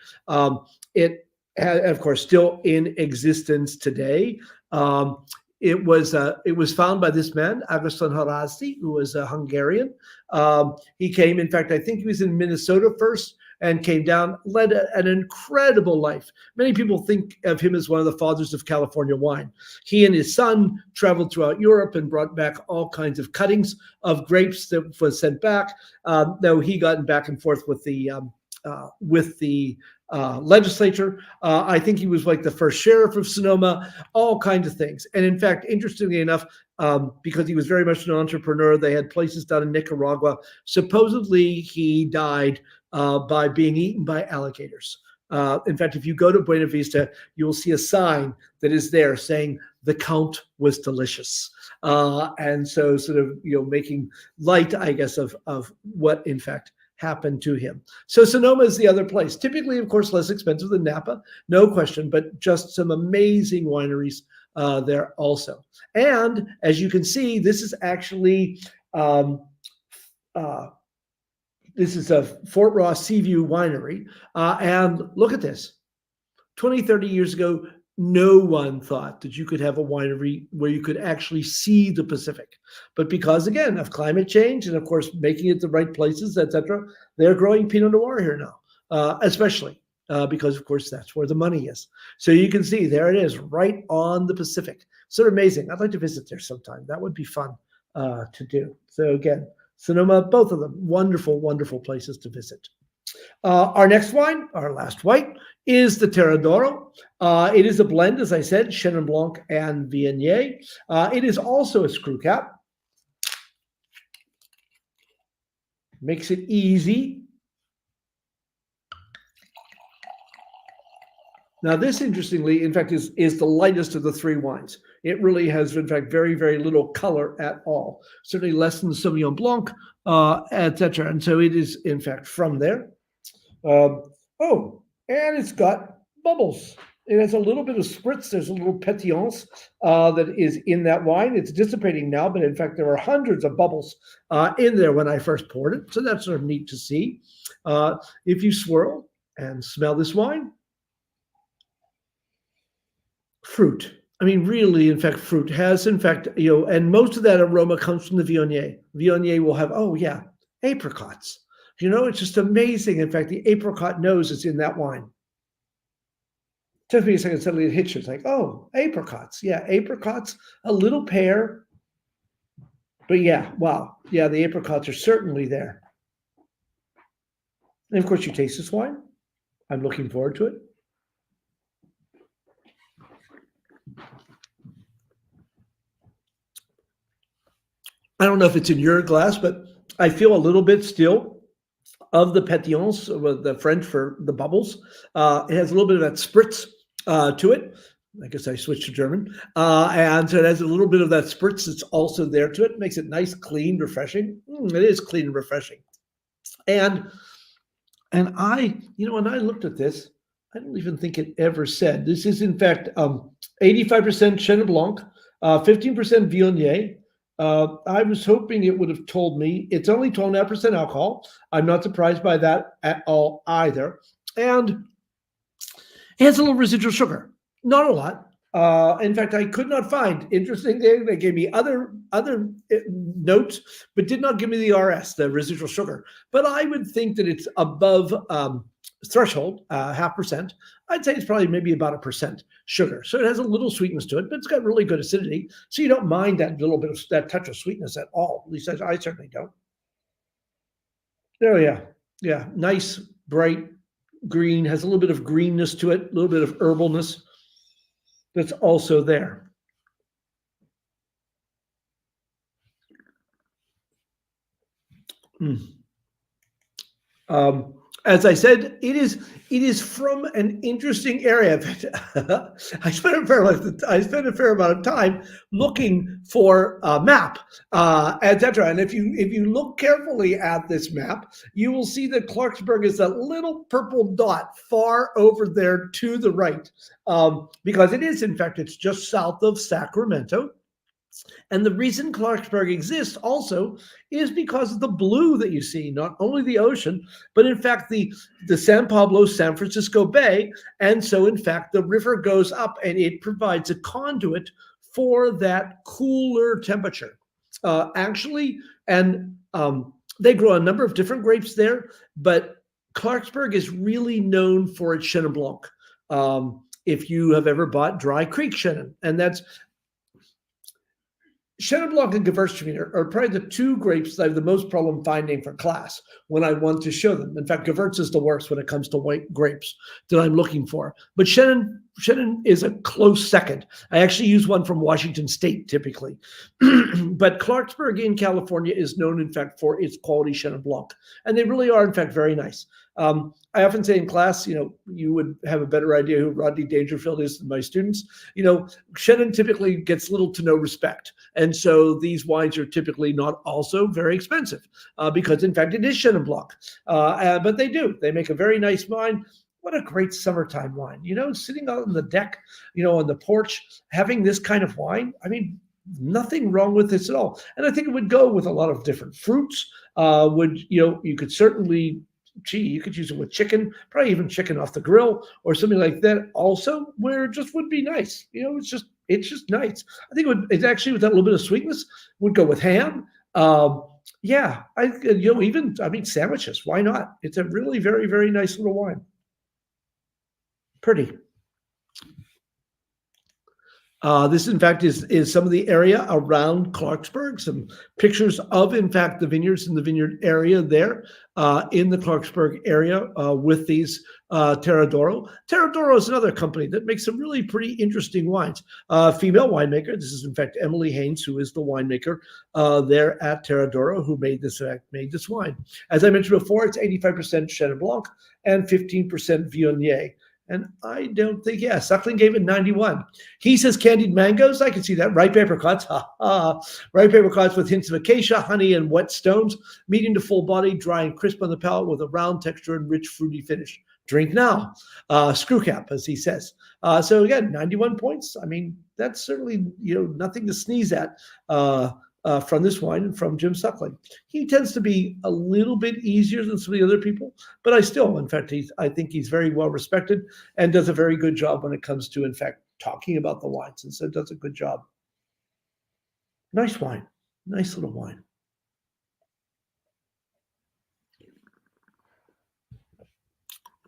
B: It, of course, still in existence today. It was found by this man, Agustin Haraszti, who was a Hungarian. He came, in fact, I think he was in Minnesota first and came down, led an incredible life. Many people think of him as one of the fathers of California wine. He and his son traveled throughout Europe and brought back all kinds of cuttings of grapes that was sent back. Though he got back and forth with the legislature. I think he was like the first sheriff of Sonoma, all kinds of things. And in fact, interestingly enough, because he was very much an entrepreneur, they had places down in Nicaragua. Supposedly he died by being eaten by alligators. In fact, if you go to Buena Vista, you will see a sign that is there saying the Count was delicious. And so sort of, you know, making light, I guess, of what in fact happened to him. So Sonoma is the other place. Typically, of course, less expensive than Napa, no question, but just some amazing wineries there also. And as you can see, this is actually, this is a Fort Ross Seaview winery. And look at this. 20, 30 years ago, no one thought that you could have a winery where you could actually see the Pacific. But because, again, of climate change and, of course, making it the right places, etc., they're growing Pinot Noir here now, especially because, of course, that's where the money is. So you can see there it is, right on the Pacific. Sort of amazing. I'd like to visit there sometime. That would be fun to do. So, again, Sonoma, both of them, wonderful, wonderful places to visit. Our next wine, our last white, is the Terradoro. It is a blend, as I said, Chenin Blanc and Viognier. It is also a screw cap. Makes it easy. Now this, interestingly, in fact, is the lightest of the three wines. It really has, in fact, very, very little color at all. Certainly less than the Sauvignon Blanc, etc. And so it is, in fact, from there. And it's got bubbles. It has a little bit of spritz. There's a little pétillance that is in that wine. It's dissipating now, but in fact, there were hundreds of bubbles in there when I first poured it. So that's sort of neat to see. If you swirl and smell this wine, fruit. I mean, really, in fact, fruit has, in fact, you know, and most of that aroma comes from the Viognier. Viognier will have, apricots. You know, it's just amazing. In fact, the apricot nose is in that wine. Took me a second, suddenly it hits you. It's like, oh, apricots. Yeah, apricots, a little pear. But yeah, wow. Yeah, the apricots are certainly there. And of course, you taste this wine. I'm looking forward to it. I don't know if it's in your glass, but I feel a little bit still of the pétillance, the French for the bubbles. It has a little bit of that spritz to it. I guess I switched to German. And so it has a little bit of that spritz that's also there to it. Makes it nice, clean, refreshing. It is clean and refreshing. And I, when I looked at this, I don't even think it ever said. This is, in fact, 85% Chenin Blanc, 15% Viognier. I was hoping it would have told me it's only 12.5% alcohol. I'm not surprised by that at all either. And it has a little residual sugar, not a lot. In fact, I could not find. Interesting thing, they gave me other notes, but did not give me the RS, the residual sugar. But I would think that it's above threshold, 0.5%. I'd say it's probably maybe about 1% sugar. So it has a little sweetness to it, but it's got really good acidity. So you don't mind that little bit of that touch of sweetness at all. At least I certainly don't. Oh yeah, nice bright green, has a little bit of greenness to it, a little bit of herbalness that's also there. As I said, it is from an interesting area. I spent a fair amount of time looking for a map, etc. And if you look carefully at this map, you will see that Clarksburg is a little purple dot far over there to the right, because it is, in fact, it's just south of Sacramento. And the reason Clarksburg exists also is because of the blue that you see, not only the ocean, but in fact the San Pablo, San Francisco Bay. And so in fact, the river goes up and it provides a conduit for that cooler temperature. Actually, and they grow a number of different grapes there, but Clarksburg is really known for its Chenin Blanc. If you have ever bought Dry Creek Chenin, and that's Chenin Blanc and Gewürztraminer are probably the two grapes that I have the most problem finding for class when I want to show them. In fact, Gewürz is the worst when it comes to white grapes that I'm looking for. But Chenin is a close second. I actually use one from Washington State typically. But Clarksburg in California is known, in fact, for its quality Chenin Blanc. And they really are, in fact, very nice. I often say in class, you would have a better idea who Rodney Dangerfield is than my students. Chenin typically gets little to no respect. And so these wines are typically not also very expensive because, in fact, it is Chenin Blanc. But they make a very nice wine. What a great summertime wine, sitting out on the deck, on the porch, having this kind of wine. I mean, nothing wrong with this at all. And I think it would go with a lot of different fruits. You could certainly, you could use it with chicken, probably even chicken off the grill or something like that also, where it just would be nice. It's just nice. I think it actually, with that little bit of sweetness, would go with ham. Sandwiches, why not? It's a really very, very nice little wine. Pretty. This, in fact, is some of the area around Clarksburg. Some pictures of, in fact, the vineyards in the vineyard area there in the Clarksburg area with these Terradoro. Terradoro is another company that makes some really pretty interesting wines. Female winemaker. This is, in fact, Emily Haynes, who is the winemaker there at Terradoro, who made this wine. As I mentioned before, it's 85% Chenin Blanc and 15% Viognier. And I don't think, Suckling gave it 91. He says candied mangoes. I can see that. Ripe apricots. Ripe apricots with hints of acacia, honey, and wet stones. Medium to full body, dry and crisp on the palate with a round texture and rich fruity finish. Drink now. Screw cap, as he says. So again, 91 points. I mean, that's certainly, nothing to sneeze at. From this wine from Jim Suckling. He tends to be a little bit easier than some of the other people, but I think he's very well respected and does a very good job when it comes to, in fact, talking about the wines, and so does a good job. Nice wine. Nice little wine.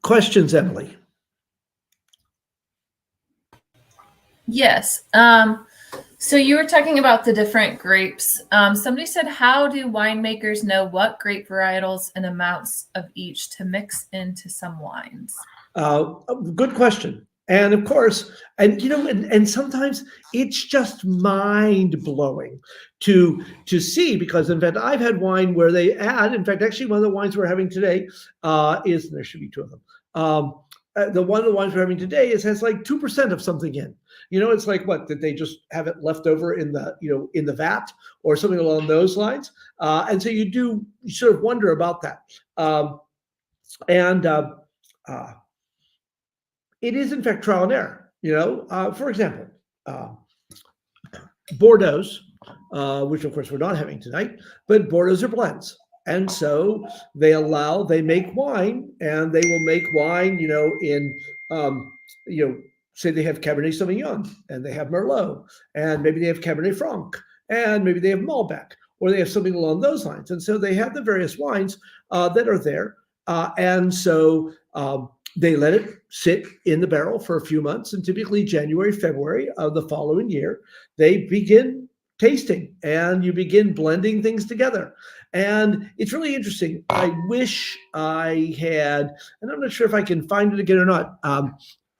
B: Questions, Emily?
A: Yes. So you were talking about the different grapes. Somebody said, how do winemakers know what grape varietals and amounts of each to mix into some wines?
B: Good question. And of course, and sometimes it's just mind blowing to see, because in fact, I've had wine where they add, in fact, actually one of the wines we're having today there should be two of them. the one of the wines we're having today has like 2% of something in. It's like, what, did they just have it left over in the in the vat or something along those lines? And so you sort of wonder about that. And it is in fact trial and error. For example, Bordeaux, which of course we're not having tonight, but Bordeaux are blends. And so they make wine, and they will make wine, say they have Cabernet Sauvignon, and they have Merlot, and maybe they have Cabernet Franc, and maybe they have Malbec, or they have something along those lines. And so they have the various wines that are there. And so they let it sit in the barrel for a few months, and typically January, February of the following year, they begin tasting, and you begin blending things together. And it's really interesting. I wish I had, and I'm not sure if I can find it again or not.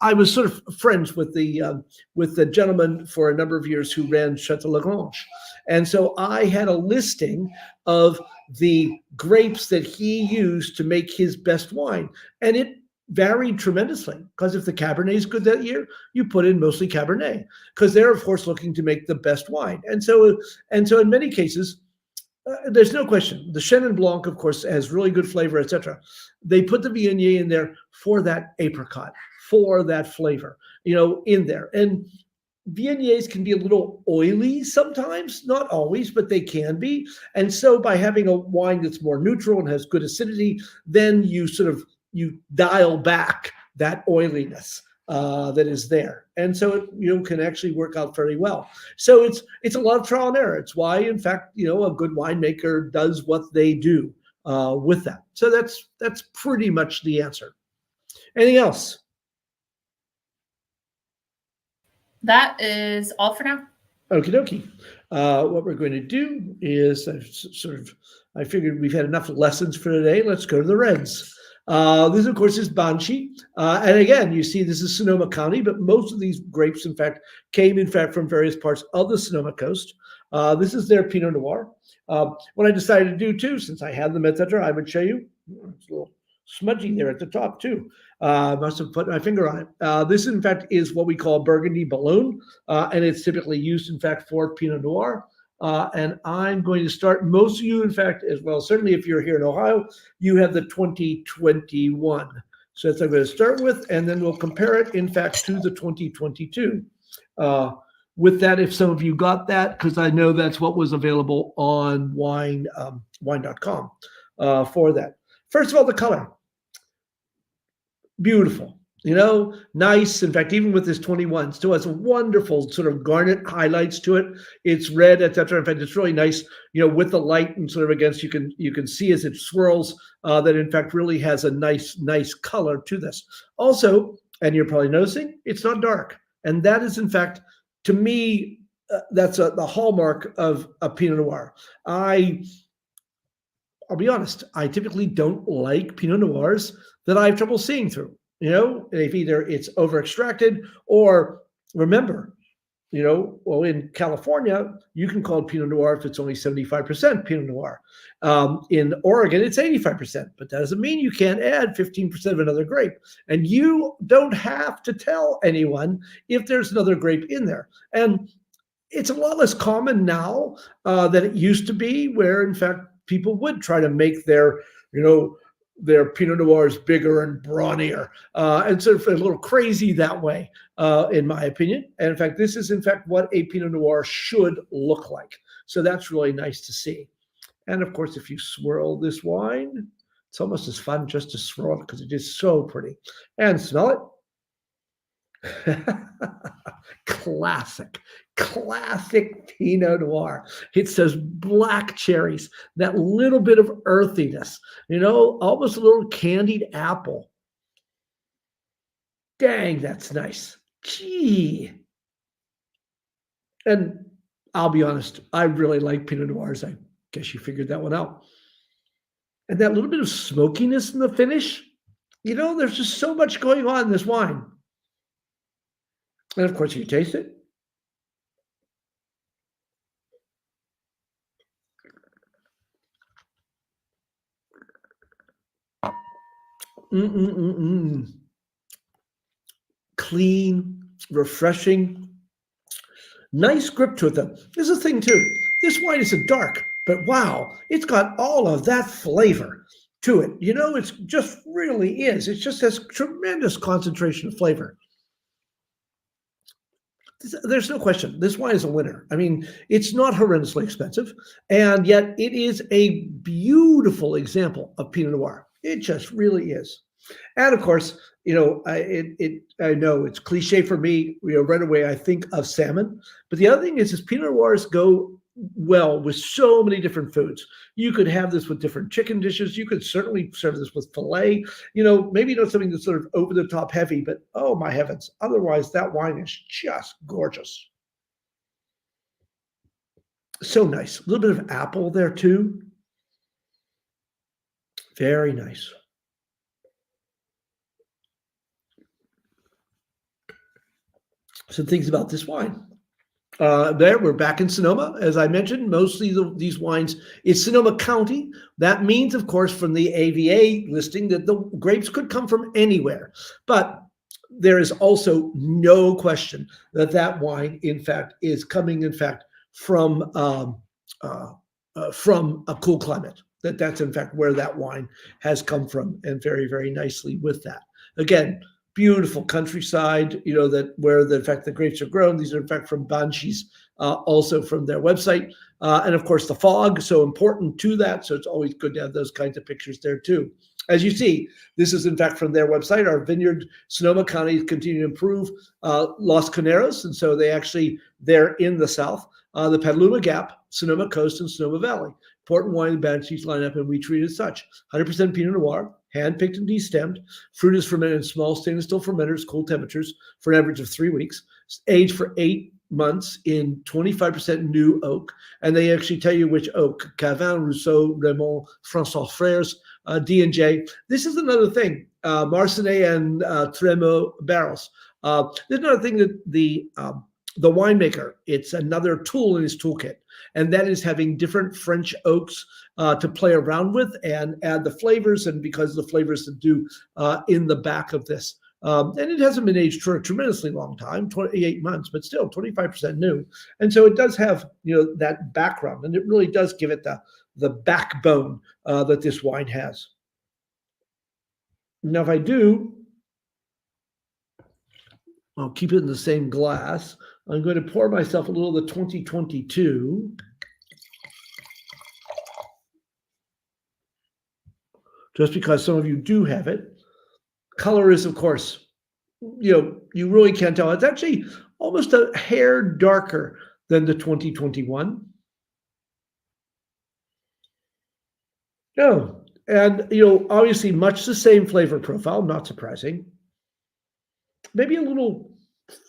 B: I was sort of friends with the gentleman for a number of years who ran Chateau Lagrange. And so I had a listing of the grapes that he used to make his best wine. And it varied tremendously, because if the Cabernet is good that year, you put in mostly Cabernet, because they're of course looking to make the best wine. And so in many cases, there's no question. The Chenin Blanc, of course, has really good flavor, etc. They put the Viognier in there for that apricot, for that flavor, in there. And Viogniers can be a little oily sometimes, not always, but they can be. And so by having a wine that's more neutral and has good acidity, then you dial back that oiliness that is there. And so it can actually work out fairly well. So it's a lot of trial and error. It's why, in fact, a good winemaker does what they do with that. So that's pretty much the answer. Anything else?
A: That is all for now.
B: Okie dokie. What we're going to do is I figured we've had enough lessons for today. Let's go to the reds. This, of course, is Banshee. And again, you see this is Sonoma County, but most of these grapes, in fact, came, from various parts of the Sonoma coast. This is their Pinot Noir. What I decided to do, too, since I had them, etc., I would show you. It's a little smudgy there at the top, too. I must have put my finger on it. This, in fact, is what we call Burgundy Balloon, and it's typically used, in fact, for Pinot Noir. And I'm going to start, most of you, in fact, as well, certainly if you're here in Ohio, you have the 2021. So that's what I'm going to start with, and then we'll compare it, in fact, to the 2022. With that, if some of you got that, because I know that's what was available on wine.com for that. First of all, the color. Beautiful. Nice. In fact, even with this 21, still has a wonderful sort of garnet highlights to it. It's red, etc. In fact, it's really nice, with the light and sort of against, you can see as it swirls that in fact really has a nice color to this. Also, and you're probably noticing, it's not dark. And that is, in fact, to me, that's the hallmark of a Pinot Noir. I'll be honest, I typically don't like Pinot Noirs that I have trouble seeing through. If either it's over extracted, or remember, in California, you can call it Pinot Noir if it's only 75% Pinot Noir. In Oregon, it's 85%, but that doesn't mean you can't add 15% of another grape. And you don't have to tell anyone if there's another grape in there. And it's a lot less common now than it used to be, where in fact people would try to make their Pinot Noirs bigger and brawnier, and sort of a little crazy that way, in my opinion. And in fact, this is in fact what a Pinot Noir should look like. So that's really nice to see. And of course, if you swirl this wine, it's almost as fun just to swirl it because it is so pretty. And smell it. Classic Pinot Noir. It's those black cherries, that little bit of earthiness, almost a little candied apple. Dang, that's nice. Gee. And I'll be honest, I really like Pinot Noirs. I guess you figured that one out. And that little bit of smokiness in the finish, there's just so much going on in this wine. And of course, you taste it. clean, refreshing, nice grip to it though. There's a thing too. This wine isn't dark, but wow, it's got all of that flavor to it. It's just really is. It just has tremendous concentration of flavor. There's no question. This wine is a winner. I mean, it's not horrendously expensive, and yet it is a beautiful example of Pinot Noir. It just really is. And of course, I know it's cliche for me. Right away I think of salmon, but the other thing is Pinot Noirs go well with so many different foods. You could have this with different chicken dishes. You could certainly serve this with filet. Maybe not something that's sort of over the top heavy, but oh my heavens! Otherwise, that wine is just gorgeous. So nice. A little bit of apple there too. Very nice. Some things about this wine. There, we're back in Sonoma. As I mentioned, mostly these wines, it's Sonoma County. That means, of course, from the AVA listing that the grapes could come from anywhere. But there is also no question that wine, in fact, is coming, from a cool climate. That's, in fact, where that wine has come from, and very, very nicely with that. Again, beautiful countryside, where in fact the grapes are grown. These are in fact from Banshees, also from their website. And of course the fog, so important to that. So it's always good to have those kinds of pictures there too. As you see, this is in fact from their website. Our vineyard, Sonoma County, continue to improve Los Caneros. And so they're in the south, the Petaluma Gap, Sonoma Coast, and Sonoma Valley. Important wine and Banshees lineup, and we treat it as such. 100% Pinot Noir, hand-picked and destemmed. Fruit is fermented in small stainless steel fermenters, cool temperatures, for an average of 3 weeks. Aged for 8 months in 25% new oak. And they actually tell you which oak: Cavin, Rousseau, Raymond, François Frères, D&J. This is another thing. Marsanne and Tremo barrels. There's another thing that the winemaker, it's another tool in his toolkit, and that is having different French oaks to play around with and add the flavors, and because of the flavors that do in the back of this. And it hasn't been aged for a tremendously long time, 28 months, but still 25% new. And so it does have, that background, and it really does give it the backbone that this wine has. Now, if I do, I'll keep it in the same glass. I'm going to pour myself a little of the 2022. Just because some of you do have it. Color is, of course, you really can't tell. It's actually almost a hair darker than the 2021. Oh, and, obviously much the same flavor profile, not surprising. Maybe a little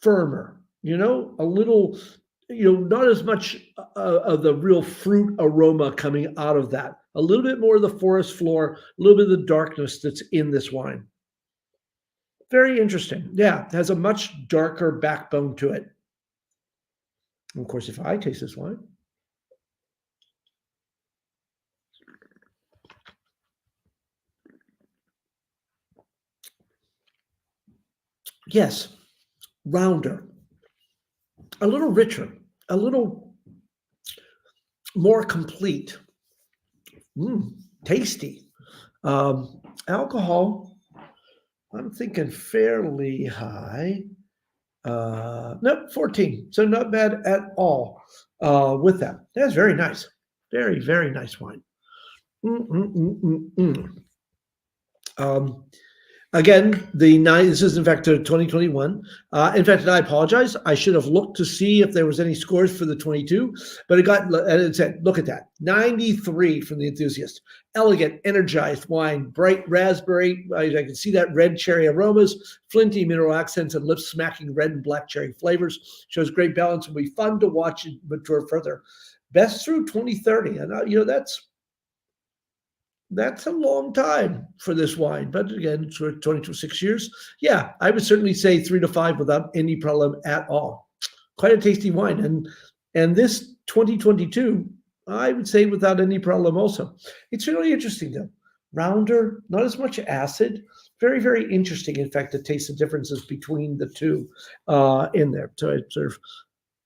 B: firmer, a little, not as much of the real fruit aroma coming out of that. A little bit more of the forest floor, a little bit of the darkness that's in this wine. Very interesting. Yeah, it has a much darker backbone to it. And of course, if I taste this wine. Yes, rounder, a little richer, a little more complete, tasty. Alcohol, I'm thinking fairly high. Nope, 14. So not bad at all with that. That's very nice. Very, very nice wine. Again, this is in fact 2021. In fact, I apologize. I should have looked to see if there was any scores for the 22, but it said, look at that, 93 from the enthusiast. Elegant, energized wine, bright raspberry. I can see that red cherry aromas, flinty mineral accents, and lip-smacking red and black cherry flavors. Shows great balance and will be fun to watch and mature further. Best through 2030, and that's a long time for this wine, but again, for 26 years. Yeah, I would certainly say 3 to 5 without any problem at all. Quite a tasty wine. And this 2022, I would say without any problem also. It's really interesting though. Rounder, not as much acid, very, very interesting, in fact, to taste the differences between the two in there. So I sort of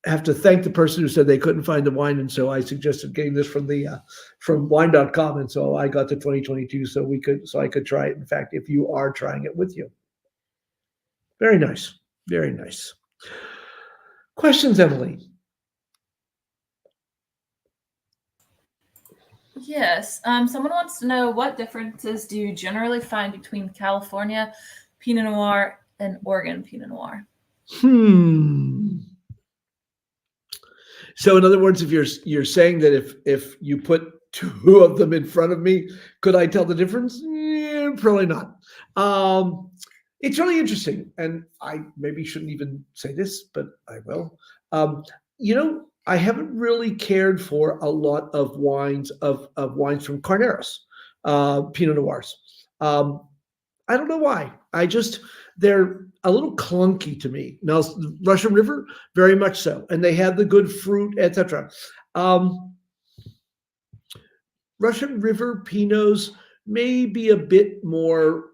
B: have to thank the person who said they couldn't find the wine, and so I suggested getting this from the from wine.com, and so I got to 2022 so I could try it. In fact, if you are trying it with you, very nice, very nice. Questions, Emily?
A: Yes. Someone wants to know, what differences do you generally find between California Pinot Noir and Oregon Pinot Noir?
B: So in other words, if you're saying that if you put two of them in front of me, could I tell the difference? Probably not. It's really interesting, and I maybe shouldn't even say this, but I will. I haven't really cared for a lot of wines wines from Carneros, Pinot Noirs. I don't know why. They're a little clunky to me. Now, Russian River, very much so, and they have the good fruit, etc. Russian River Pinots may be a bit more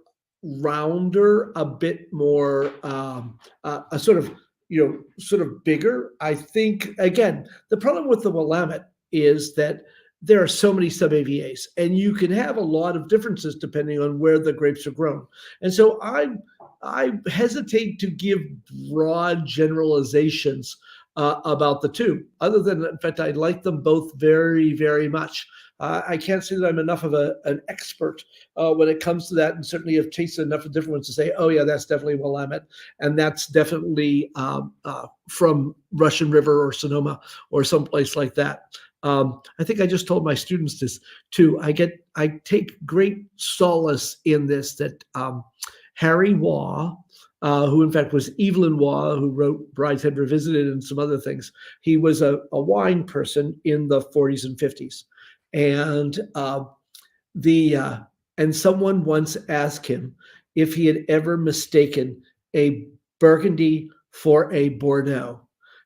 B: rounder, a bit more a sort of bigger. I think, again, the problem with the Willamette is that there are so many sub-AVAs, and you can have a lot of differences depending on where the grapes are grown. And so I hesitate to give broad generalizations about the two, other than, in fact, I like them both very, very much. I can't say that I'm enough of an expert when it comes to that, and certainly have tasted enough of different ones to say, oh yeah, that's definitely Willamette, and that's definitely from Russian River or Sonoma or someplace like that. I think I just told my students this too. I take great solace in this, that Harry Waugh, who in fact was Evelyn Waugh, who wrote Brideshead Revisited and some other things. He was a wine person in the 40s and 50s. And and someone once asked him if he had ever mistaken a Burgundy for a Bordeaux.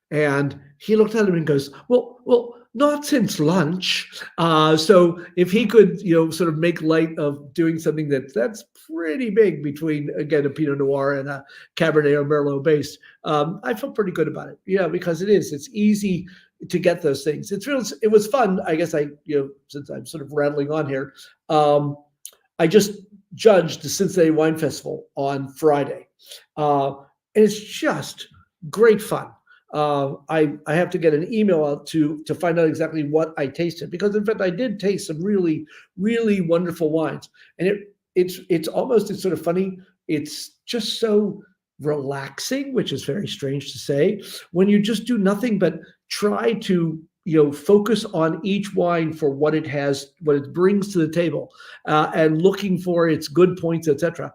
B: And he looked at him and goes, well, not since lunch. So if he could, sort of make light of doing something that's pretty big between, again, a Pinot Noir and a Cabernet or Merlot based, I feel pretty good about it. Yeah, because it's easy to get those things. It was fun. I guess since I'm sort of rattling on here, I just judged the Cincinnati Wine Festival on Friday. And it's just great fun. I have to get an email out to find out exactly what I tasted, because in fact I did taste some really, really wonderful wines, and it's sort of funny. It's just so relaxing, which is very strange to say, when you just do nothing but try to focus on each wine for what it has, what it brings to the table, and looking for its good points, etc.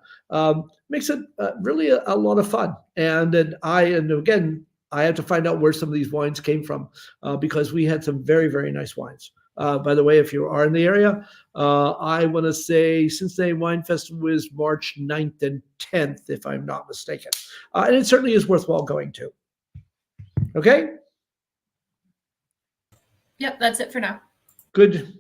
B: Makes it really a lot of fun. And again, I had to find out where some of these wines came from, because we had some very, very nice wines. By the way, if you are in the area, I want to say Cincinnati Wine Festival is March 9th and 10th, if I'm not mistaken. And it certainly is worthwhile going to. Okay?
A: Yep, that's it for now.
B: Good.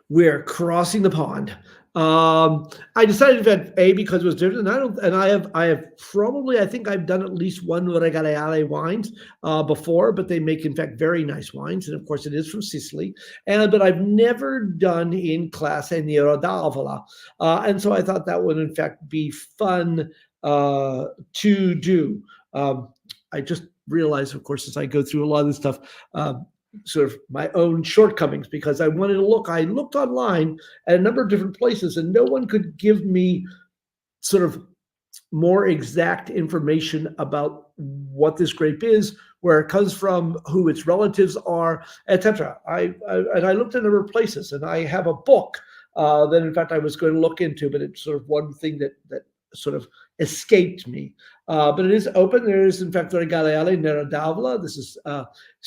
B: We're crossing the pond. I decided that because it was different, and I have probably, I think I've done at least one Regaleali wines before, but they make, in fact, very nice wines, and of course it is from Sicily. But I've never done in class a Nero d'Avola, and so I thought that would in fact be fun to do. I just realized, of course, as I go through a lot of this stuff, sort of my own shortcomings, because I looked online at a number of different places, and no one could give me sort of more exact information about what this grape is, where it comes from, who its relatives are, etc. I looked at a number of places, and I have a book that in fact I was going to look into, but it's sort of one thing that sort of escaped me. But it is open. There is, in fact, Regaleali Nero d'Avola. This is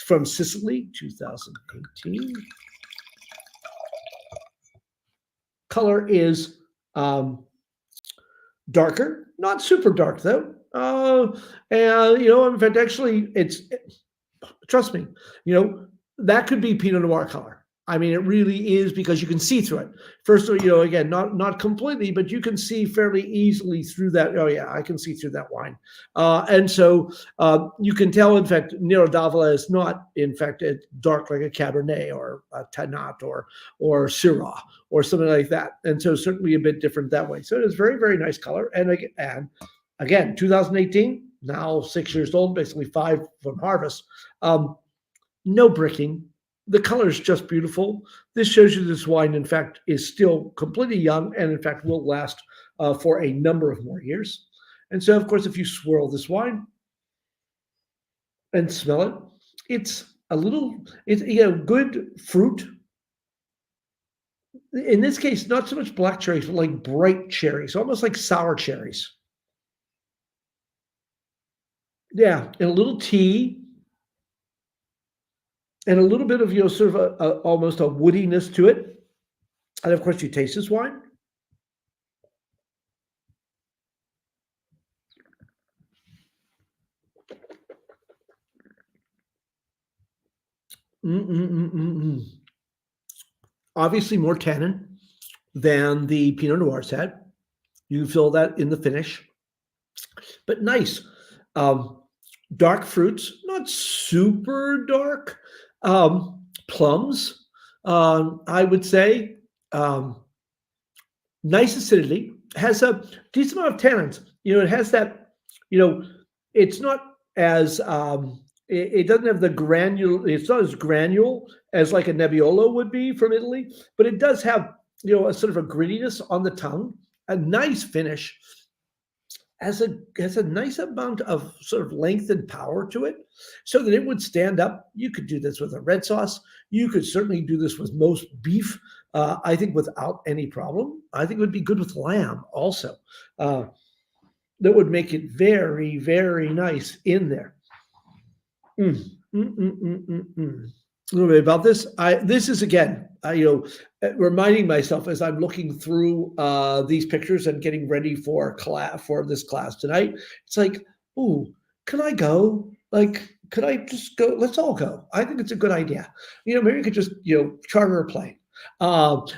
B: from Sicily, 2018. Color is darker, not super dark though. And in fact, actually, trust me, that could be Pinot Noir color. I mean, it really is, because you can see through it. First, again, not completely, but you can see fairly easily through that. Oh yeah, I can see through that wine. And so you can tell, in fact, Nero d'Avola is not, in fact, it's dark like a Cabernet or a Pinot or Syrah or something like that. And so certainly a bit different that way. So it is very, very nice color. And again, 2018, now 6 years old, basically 5 from harvest. No bricking. The color is just beautiful. This shows you this wine, in fact, is still completely young and, in fact, will last for a number of more years. And so, of course, if you swirl this wine and smell it, it's good fruit. In this case, not so much black cherries, but like bright cherries, almost like sour cherries. Yeah, and a little tea. And a little bit of, sort of almost a woodiness to it. And of course, you taste this wine. Obviously, more tannin than the Pinot Noirs had. You feel that in the finish. But nice. Dark fruits, not super dark. Plums, I would say. Nice acidity, has a decent amount of tannins. It has that, it's not as, it doesn't have the granule, it's not as granule as like a Nebbiolo would be from Italy, but it does have, a sort of a grittiness on the tongue, a nice finish, has a nice amount of sort of length and power to it, so that it would stand up. You could do this with a red sauce. You could certainly do this with most beef, I think, without any problem. I think it would be good with lamb also. That would make it very, very nice in there. A little bit about this. This is, again, reminding myself as I'm looking through these pictures and getting ready for this class tonight. It's like, ooh, can I go? Like, could I just go? Let's all go. I think it's a good idea. Maybe you could just, charter a plane. Of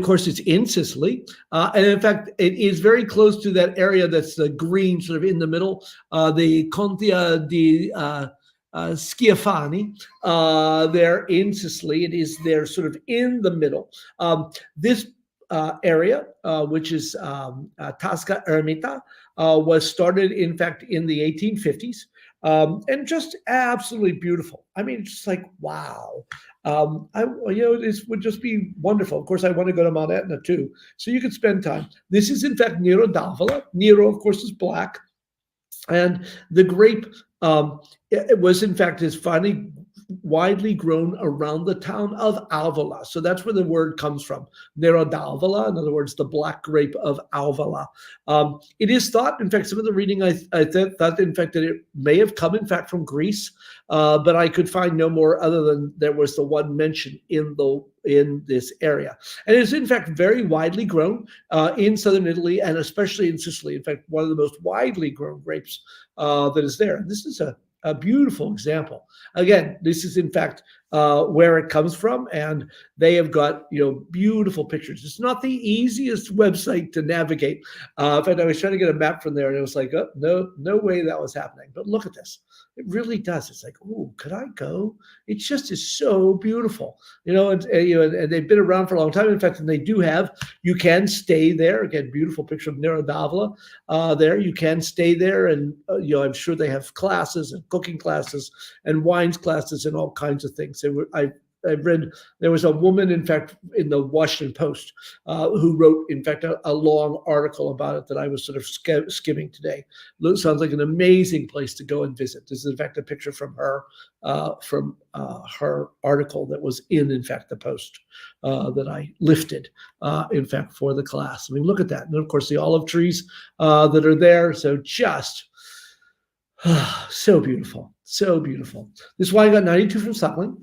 B: course, it's in Sicily, and in fact, it is very close to that area that's the green, sort of in the middle, the Contea di Schiaffani, there in Sicily. It is there, sort of in the middle. This area, which is Tasca Ermita, was started, in fact, in the 1850s, and just absolutely beautiful. I mean, it's just like, wow. This would just be wonderful. Of course, I want to go to Mount Etna too, so you could spend time. This is, in fact, Nero d'Avola. Nero, of course, is black, and the grape it was, in fact, is finally widely grown around the town of Alvola. So that's where the word comes from, Nero d'Alvola. In other words, the black grape of Alvola. It is thought, in fact, some of the reading I thought, in fact, that it may have come, in fact, from Greece, but I could find no more other than there was the one mentioned in this area. And it is, in fact, very widely grown in southern Italy and especially in Sicily. In fact, one of the most widely grown grapes that is there. And this is a beautiful example. Again, this is, in fact, where it comes from, and they have got, beautiful pictures. It's not the easiest website to navigate. In fact, I was trying to get a map from there, and it was like, oh, no way that was happening. But look at this. It really does. It's like, oh, could I go? It just is so beautiful, and they've been around for a long time. In fact, and they do have, you can stay there. Again, beautiful picture of Nero d'Avola there. You can stay there, and I'm sure they have classes and cooking classes and wines classes and all kinds of things. I read there was a woman, in fact, in the Washington Post who wrote, in fact, a long article about it that I was sort of skimming today. Sounds like an amazing place to go and visit. This is, in fact, a picture from her article that was in fact, the Post that I lifted, in fact, for the class. I mean, look at that. And of course, the olive trees that are there. So just so beautiful. So beautiful. This wine got 92 from Suckling.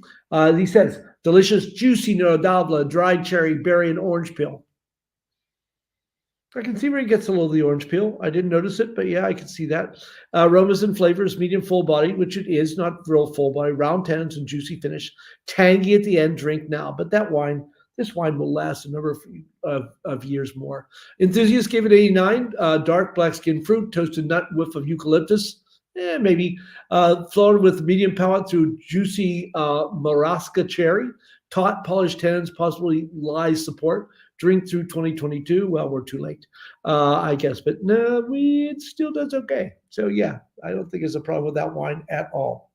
B: He says, delicious, juicy Nero d'Avola, dried cherry, berry, and orange peel. I can see where he gets a little of the orange peel. I didn't notice it, but yeah, I can see that. Aromas and flavors, medium full body, which it is, not real full body, round tannins and juicy finish. Tangy at the end, drink now. But this wine will last a number of years more. Enthusiasts gave it 89. Dark black skin fruit, toasted nut, whiff of eucalyptus. Maybe. Flowed with medium palate through juicy marasca cherry. Taut, polished tannins, possibly lye support. Drink through 2022. Well, we're too late, I guess. But no, it still does okay. So yeah, I don't think there's a problem with that wine at all.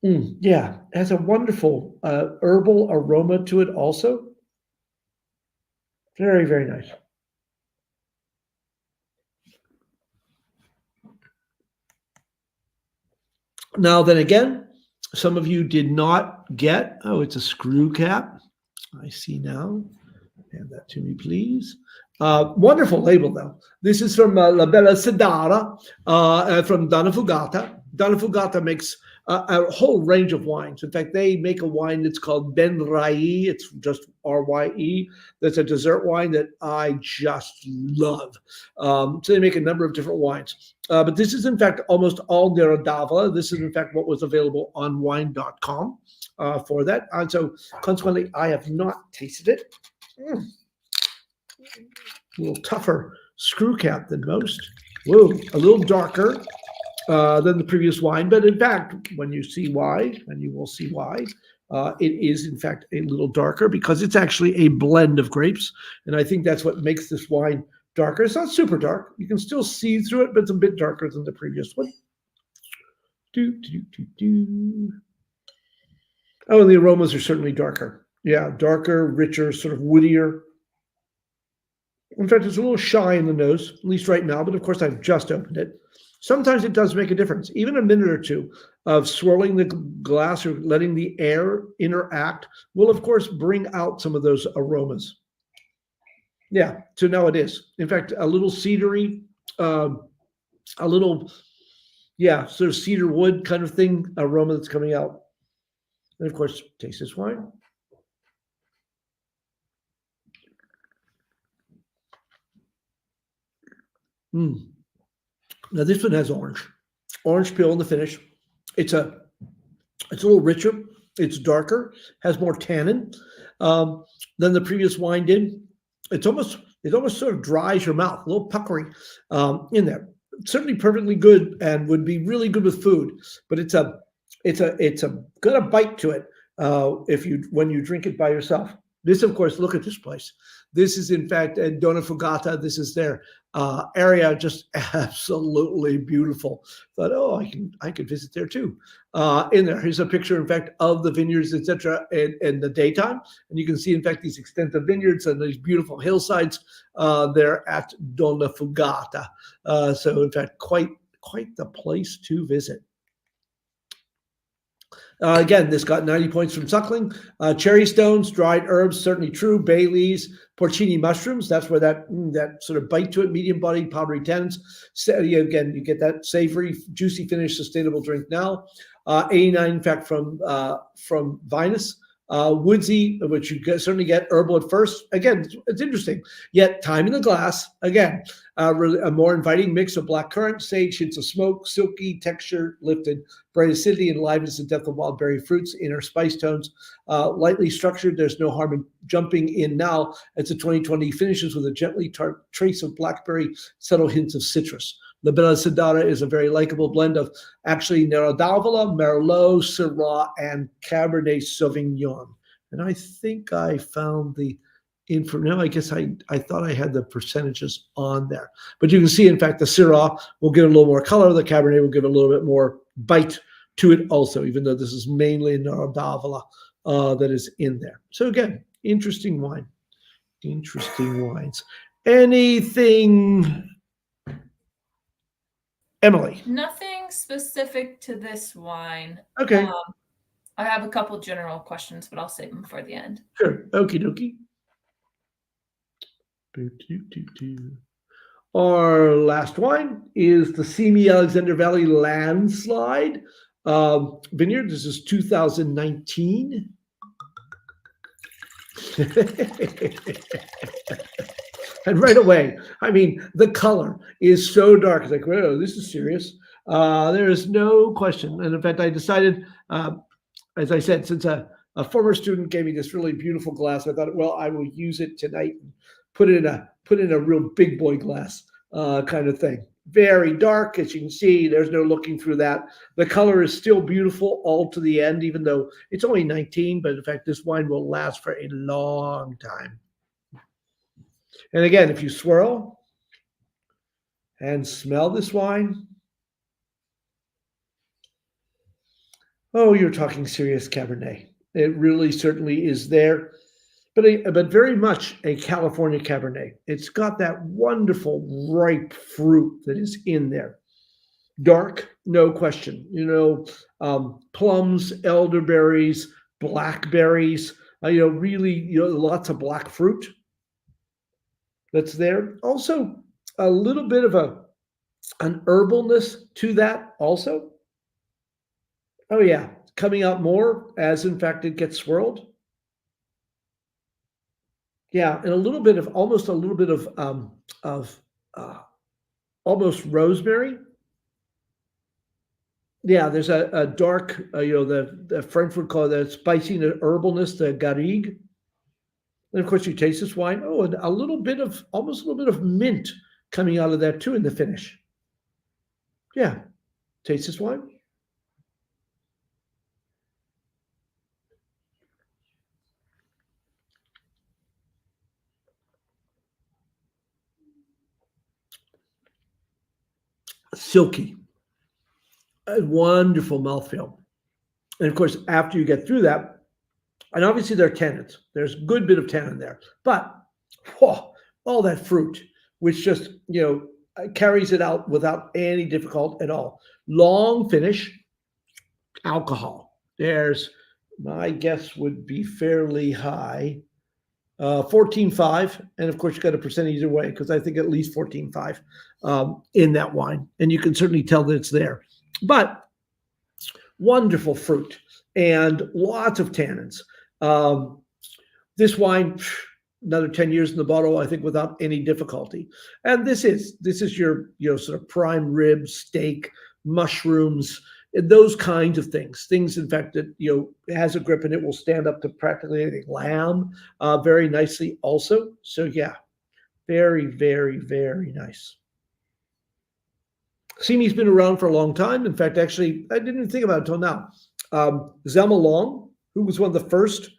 B: Yeah, it has a wonderful herbal aroma to it also. Very, very nice. Now, then again, some of you did not get, oh, it's a screw cap. I see now. Hand that to me, please. Wonderful label, though. This is from La Bella Sidara from Donna Fugata. Donna Fugata makes a whole range of wines. In fact, they make a wine that's called Ben Rai. It's just RYE. That's a dessert wine that I just love. So they make a number of different wines. But this is, in fact, almost all Nero d'Avola. This is, in fact, what was available on wine.com for that. And so, consequently, I have not tasted it. A little tougher screw cap than most. Whoa, a little darker than the previous wine. But in fact, when you see why, and you will see why, it is, in fact, a little darker because it's actually a blend of grapes. And I think that's what makes this wine darker. It's not super dark. You can still see through it, but it's a bit darker than the previous one. Oh, and the aromas are certainly darker. Yeah, darker, richer, sort of woodier. In fact, it's a little shy in the nose, at least right now, but of course I've just opened it. Sometimes it does make a difference. Even a minute or two of swirling the glass or letting the air interact will, of course, bring out some of those aromas. Yeah, so now it is. In fact, a little cedary, a little, yeah, sort of cedar wood kind of thing, aroma that's coming out. And of course, taste this wine. Now this one has orange peel in the finish. It's a little richer. It's darker, has more tannin than the previous wine did. It almost sort of dries your mouth, a little puckery in there. Certainly perfectly good and would be really good with food. But it's got a bite to it when you drink it by yourself. This, of course, look at this place. This is, in fact, Donna Fugata. This is their area, just absolutely beautiful. Thought, oh, I could visit there too. In there, here's a picture, in fact, of the vineyards, etc. In the daytime, and you can see, in fact, these extensive vineyards and these beautiful hillsides there at Donna Fugata. So, in fact, quite the place to visit. Again, this got 90 points from Suckling. Cherry stones, dried herbs, certainly true. Bay leaves, porcini mushrooms. That's where that sort of bite to it, medium bodied, powdery tannins. So, again, you get that savory, juicy finish, sustainable drink now. 89, in fact, from Vinous. Woodsy, which you certainly get herbal at first. Again, it's interesting. Yet time in the glass. Again, a more inviting mix of blackcurrant, sage, hints of smoke, silky texture, lifted, bright acidity, and liveness and depth of wild berry fruits, inner spice tones. Lightly structured. There's no harm in jumping in now. It's a 2020 finishes with a gently tart trace of blackberry, subtle hints of citrus. La Bella Sidara is a very likable blend of actually Nero d'Avola, Merlot, Syrah, and Cabernet Sauvignon. And I think I found the info. No, I guess I thought I had the percentages on there. But you can see, in fact, the Syrah will give it a little more color. The Cabernet will give it a little bit more bite to it also, even though this is mainly Nero d'Avola that is in there. So again, interesting wine. Interesting wines. Anything... Emily?
A: Nothing specific to this wine.
B: Okay.
A: I have a couple general questions, but I'll save them for the end.
B: Sure. Okie dokie. Our last wine is the Simi Alexander Valley Landslide Vineyard. This is 2019. And right away, I mean, the color is so dark. It's like, whoa, this is serious. There is no question. And in fact, I decided, as I said, since a former student gave me this really beautiful glass, I thought, well, I will use it tonight and put it in a real big boy glass kind of thing. Very dark, as you can see. There's no looking through that. The color is still beautiful all to the end, even though it's only 19. But in fact, this wine will last for a long time. And again, if you swirl and smell this wine, oh, you're talking serious Cabernet. It really certainly is there, but very much a California Cabernet. It's got that wonderful ripe fruit that is in there. Dark, no question. Plums, elderberries, blackberries. Really, lots of black fruit that's there. Also, a little bit of an herbalness to that also. Oh yeah, coming out more as in fact it gets swirled. Yeah, and almost a little bit of almost rosemary. Yeah, there's a dark, the French would call that spicy herbalness, the garrigue. And of course, you taste this wine. Oh, and almost a little bit of mint coming out of that too in the finish. Yeah, taste this wine. Silky, a wonderful mouthfeel. And of course, after you get through that, and obviously there are tannins. There's a good bit of tannin there. But all that fruit, which just, carries it out without any difficulty at all. Long finish, alcohol. My guess would be fairly high. 14.5, and of course you got a percent either way because I think at least 14.5 in that wine, and you can certainly tell that it's there. But wonderful fruit and lots of tannins. This wine, another 10 years in the bottle, I think, without any difficulty. And this is your sort of prime rib, steak, mushrooms, those kinds of things. Things, in fact, that has a grip and it will stand up to practically anything. Lamb, very nicely also. So yeah, very, very, very nice. Simi's been around for a long time. In fact, actually, I didn't even think about it until now. Zelma Long, who was one of the first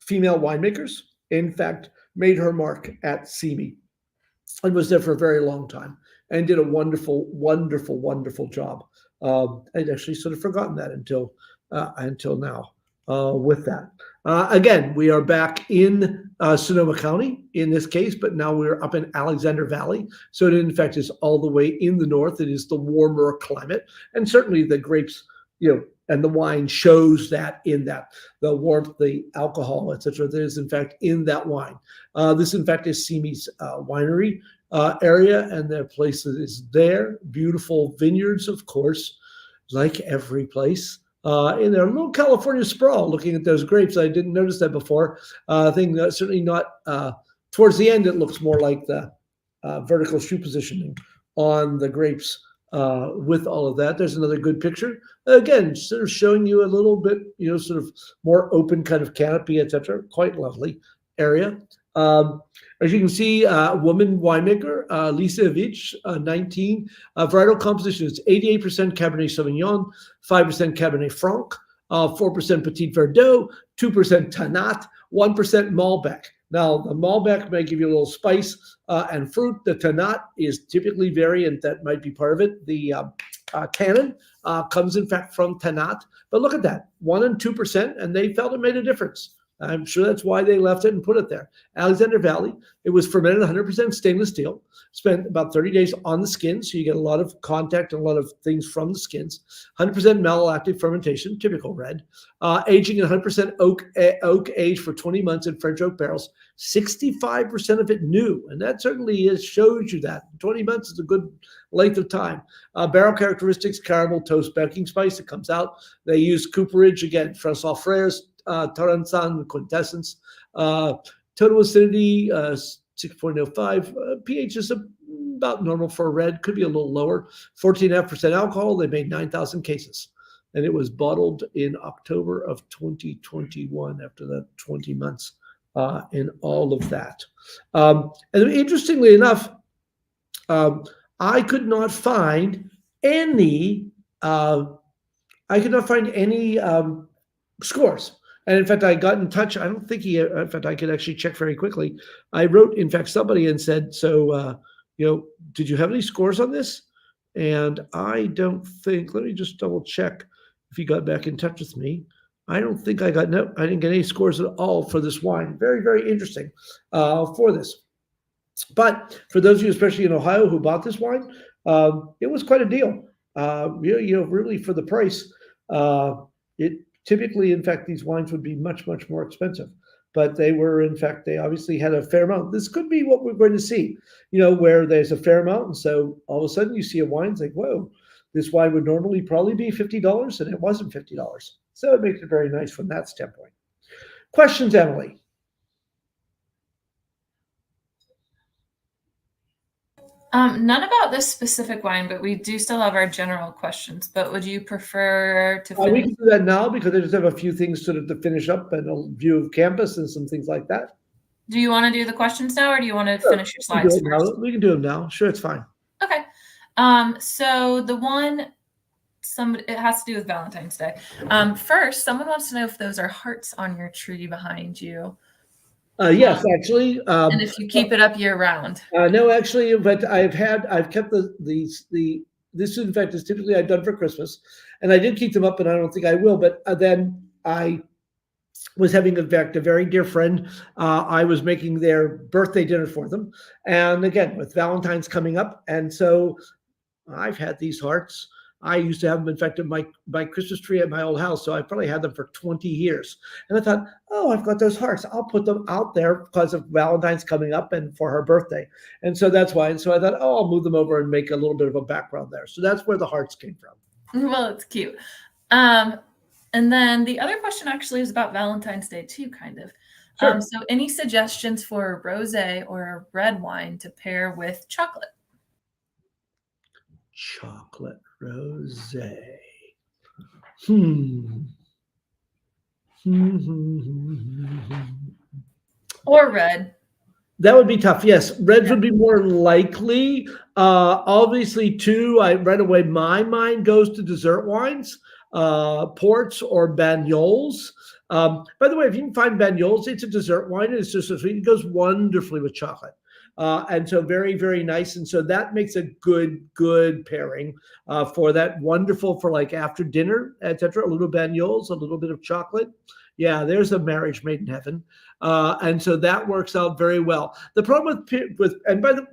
B: female winemakers, in fact, made her mark at Simi and was there for a very long time and did a wonderful, wonderful, wonderful job. I'd actually sort of forgotten that until now with that. Again, we are back in Sonoma County in this case, but now we're up in Alexander Valley. So it in fact is all the way in the north. It is the warmer climate. And certainly the grapes, and the wine shows that in that. The warmth, the alcohol, etc. that is in fact in that wine. This in fact is Simi's winery area, and their place is there. Beautiful vineyards, of course, like every place. In their little California sprawl, looking at those grapes, I didn't notice that before. I think certainly not. Towards the end, it looks more like the vertical shoe positioning on the grapes with all of that. There's another good picture. Again, sort of showing you a little bit, sort of more open kind of canopy, etc. Quite lovely area. As you can see, woman winemaker, Lisa Vich, 19. Varietal composition is 88% Cabernet Sauvignon, 5% Cabernet Franc, 4% Petit Verdot, 2% Tannat, 1% Malbec. Now, the Malbec may give you a little spice and fruit. The Tannat is typically variant. That might be part of it. The tannin comes, in fact, from Tannat. But look at that, 1% and 2%, and they felt it made a difference. I'm sure that's why they left it and put it there. Alexander Valley, it was fermented 100% stainless steel, spent about 30 days on the skin, so you get a lot of contact and a lot of things from the skins. 100% malolactic fermentation, typical red. Aging in 100% oak aged for 20 months in French oak barrels. 65% of it new, and that certainly shows you that. 20 months is a good length of time. Barrel characteristics, caramel, toast, baking spice that comes out. They use cooperage, again, François Frères, Taransan Quintessence. Total acidity, 6.05. pH is about normal for a red, could be a little lower. 14.5% alcohol. They made 9,000 cases. And it was bottled in October of 2021 after the 20 months and all of that. And interestingly enough, I could not find any scores. And in fact, I got in touch. I don't think in fact, I could actually check very quickly. I wrote, in fact, somebody and said, so, did you have any scores on this? And I don't think, let me just double check if he got back in touch with me. I don't think I didn't get any scores at all for this wine. Very, very interesting for this. But for those of you, especially in Ohio, who bought this wine, it was quite a deal. Really for the price. It typically, in fact, these wines would be much, much more expensive. But they were, in fact, they obviously had a fair amount. This could be what we're going to see, where there's a fair amount. And so all of a sudden you see a wine, it's like, whoa, this wine would normally probably be $50, and it wasn't $50. So it makes it very nice from that standpoint. Questions, Emily?
A: None about this specific wine, but we do still have our general questions. But would you prefer to finish?
B: We can do that now because I just have a few things sort of to finish up and a view of campus and some things like that.
A: Do you want to do the questions now, or do you want to finish your slides first?
B: We can do them now. Sure, it's fine.
A: Okay. So the one, it has to do with Valentine's Day. First, someone wants to know if those are hearts on your tree behind you.
B: Yes, actually.
A: And if you keep it up year round.
B: No, actually, but I've kept this, in fact, is typically I've done for Christmas, and I did keep them up, and I don't think I will, but then I was having, in fact, a very dear friend. I was making their birthday dinner for them. And again, with Valentine's coming up. And so I've had these hearts. I used to have them, in fact, in my Christmas tree at my old house. So I probably had them for 20 years. And I thought, oh, I've got those hearts. I'll put them out there because of Valentine's coming up and for her birthday. And so that's why. And so I thought, oh, I'll move them over and make a little bit of a background there. So that's where the hearts came from.
A: Well, it's cute. And then the other question actually is about Valentine's Day too, kind of.
B: Sure.
A: So any suggestions for a rosé or a red wine to pair with chocolate?
B: Chocolate rosé.
A: Or red.
B: That would be tough. Yes, reds would be more likely. Obviously, too, right away my mind goes to dessert wines, ports or bagnoles. By the way, if you can find bagnoles, it's a dessert wine. It's just so sweet. It goes wonderfully with chocolate. And so very, very nice. And so that makes a good pairing for that. Wonderful for like after dinner, etc. A little bagnoles, a little bit of chocolate. Yeah, there's a marriage made in heaven. And so that works out very well. The problem with and by the,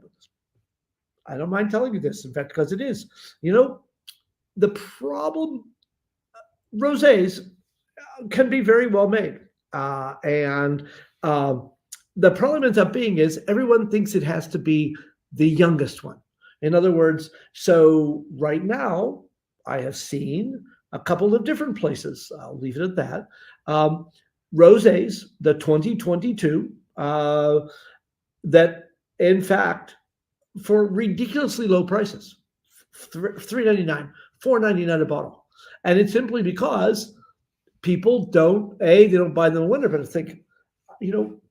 B: I don't mind telling you this, in fact, because it is, the problem, rosés can be very well made. And the problem ends up being is everyone thinks it has to be the youngest one. In other words, so right now I have seen a couple of different places. I'll leave it at that. Rosés, the 2022, that in fact, for ridiculously low prices, $3.99, $4.99 a bottle. And it's simply because people they don't buy them in the winter, but I think,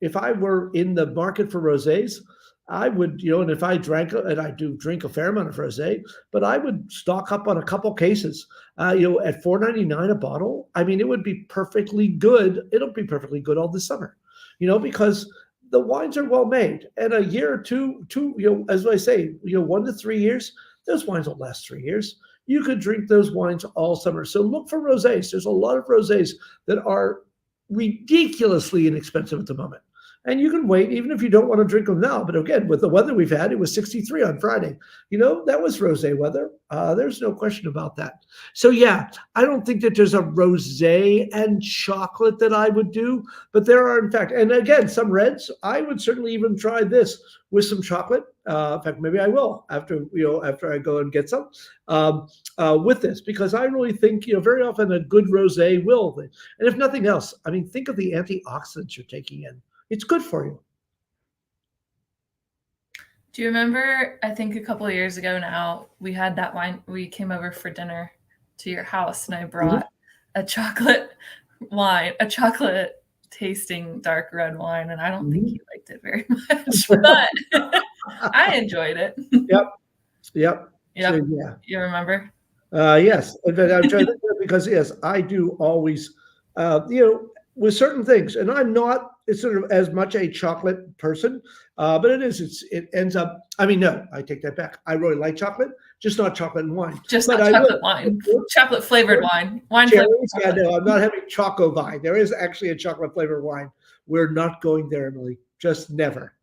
B: if I were in the market for rosés, I would, and if I drank, and I do drink a fair amount of rosé, but I would stock up on a couple cases, at $4.99 a bottle. I mean, it would be perfectly good. It'll be perfectly good all this summer, because the wines are well made. And a year or two, as I say, 1 to 3 years, those wines will last 3 years. You could drink those wines all summer. So look for rosés. There's a lot of rosés that are ridiculously inexpensive at the moment. And you can wait, even if you don't want to drink them now. But again, with the weather we've had, it was 63 on Friday. That was rosé weather. There's no question about that. So yeah, I don't think that there's a rosé and chocolate that I would do, but there are, in fact, and again, some reds. I would certainly even try this with some chocolate. In fact, maybe I will after I go and get some with this, because I really think very often a good rosé will. And if nothing else, I mean, think of the antioxidants you're taking in. It's good for you.
A: Do you remember, I think a couple of years ago now, we had that wine, we came over for dinner to your house and I brought a chocolate wine, a chocolate tasting dark red wine, and I don't think you liked it very much, but I enjoyed it.
B: Yep.
A: Yep.
B: So, yeah.
A: You remember?
B: Yes. In fact, I'm trying to think because yes, I do always, with certain things, and I'm not sort of as much a chocolate person, but it ends up. I mean, no, I take that back. I really like chocolate, just not chocolate and wine.
A: Just not chocolate wine, chocolate flavored wine.
B: Cherries, yeah, no, I'm not having choco vine. There is actually a chocolate flavored wine. We're not going there, Emily. Just never.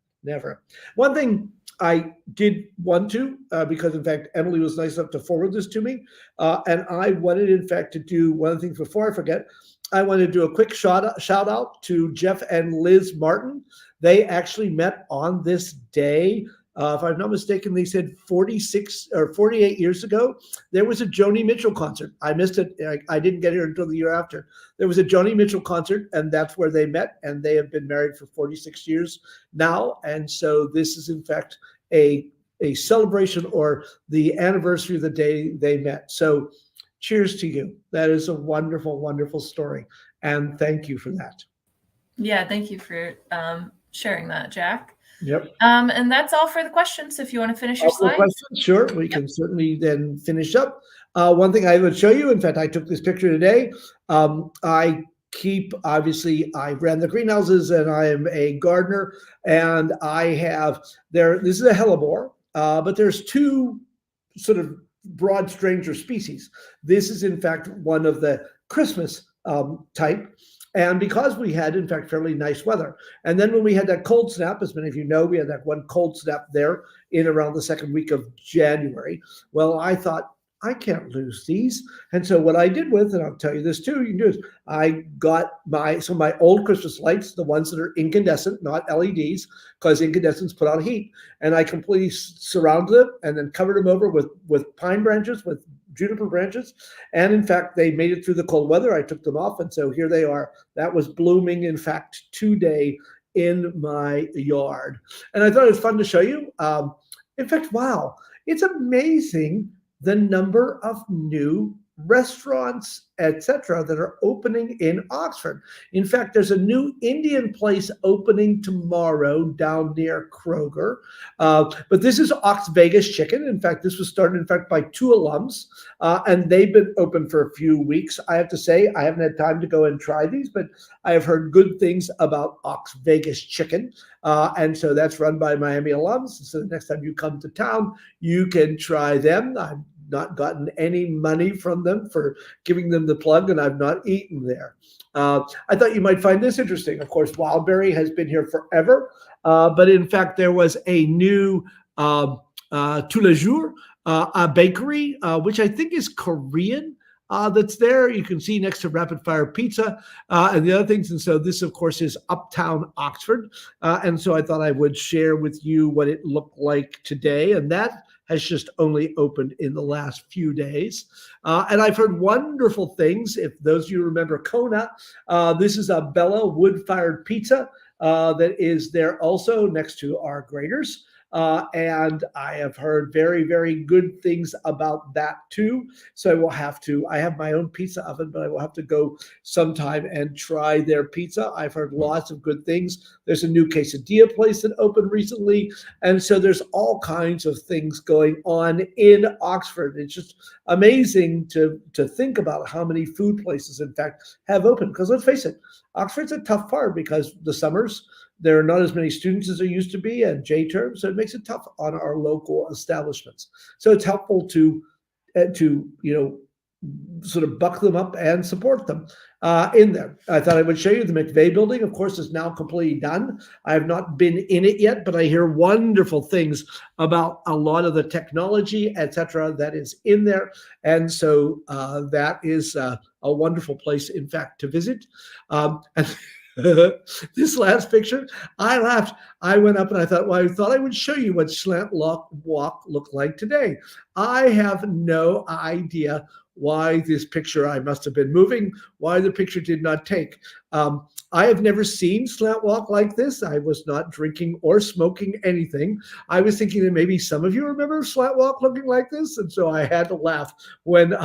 B: One thing I did want to, because in fact, Emily was nice enough to forward this to me. And I wanted, in fact, to do one of the things before I forget. I want to do a quick shout out to Jeff and Liz Martin. They actually met on this day. If I'm not mistaken, they said 46 or 48 years ago, there was a Joni Mitchell concert. I missed it. I didn't get here until the year after. There was a Joni Mitchell concert, and that's where they met, and they have been married for 46 years now. And so this is, in fact, a celebration or the anniversary of the day they met. So cheers to you. That is a wonderful, wonderful story. And thank you for that.
A: Yeah, thank you for sharing that, Jack.
B: Yep.
A: And that's all for the questions. If you want to finish your slides.
B: Sure, we can certainly then finish up. One thing I would show you, in fact, I took this picture today. I ran the greenhouses and I am a gardener, and I have this is a hellebore, but there's two sort of broad stranger species. This is, in fact, one of the Christmas type. And because we had, in fact, fairly nice weather. And then when we had that cold snap, as many of you know, we had that one cold snap there in around the second week of January. Well, I thought, I can't lose these. And so what I did with, and I'll tell you this too, you can do is I got some of my old Christmas lights, the ones that are incandescent, not LEDs, because incandescents put out heat. And I completely surrounded them and then covered them over with pine branches, with juniper branches. And in fact, they made it through the cold weather. I took them off. And so here they are. That was blooming, in fact, today in my yard. And I thought it was fun to show you. In fact, wow, it's amazing the number of new restaurants, etc., that are opening in Oxford. In fact, there's a new Indian place opening tomorrow down near Kroger. But this is Ox Vegas Chicken. In fact, this was started, in fact, by two alums, and they've been open for a few weeks. I have to say, I haven't had time to go and try these, but I have heard good things about Ox Vegas Chicken. And so that's run by Miami alums. So the next time you come to town, you can try them. I've not gotten any money from them for giving them the plug, and I've not eaten there. I thought you might find this interesting. Of course, Wildberry has been here forever, but in fact, there was a new tous les jours, a bakery, which I think is Korean, that's there. You can see next to Rapid Fire Pizza and the other things. And so this, of course, is Uptown Oxford. And so I thought I would share with you what it looked like today. And that has just only opened in the last few days. And I've heard wonderful things. If those of you remember Kona, this is a Bella wood-fired pizza that is there also next to our graters. And I have heard very, very good things about that too. So I have my own pizza oven, but I will have to go sometime and try their pizza. I've heard lots of good things. There's a new quesadilla place that opened recently. And so there's all kinds of things going on in Oxford. It's just amazing to think about how many food places, in fact, have opened. Because let's face it, Oxford's a tough part because the summers, there are not as many students as there used to be, and J-term, so it makes it tough on our local establishments. So it's helpful to sort of buck them up and support them in there. I thought I would show you the McVeigh building. Of course, is now completely done. I have not been in it yet, but I hear wonderful things about a lot of the technology, etc., that is in there. And so that is a wonderful place, in fact, to visit. And this last picture, I laughed. I went up and I thought, well, I thought I would show you what Slant Walk looked like today. I have no idea why this picture, I must have been moving, why the picture did not take. I have never seen Slant Walk like this. I was not drinking or smoking anything. I was thinking that maybe some of you remember Slant Walk looking like this. And so I had to laugh when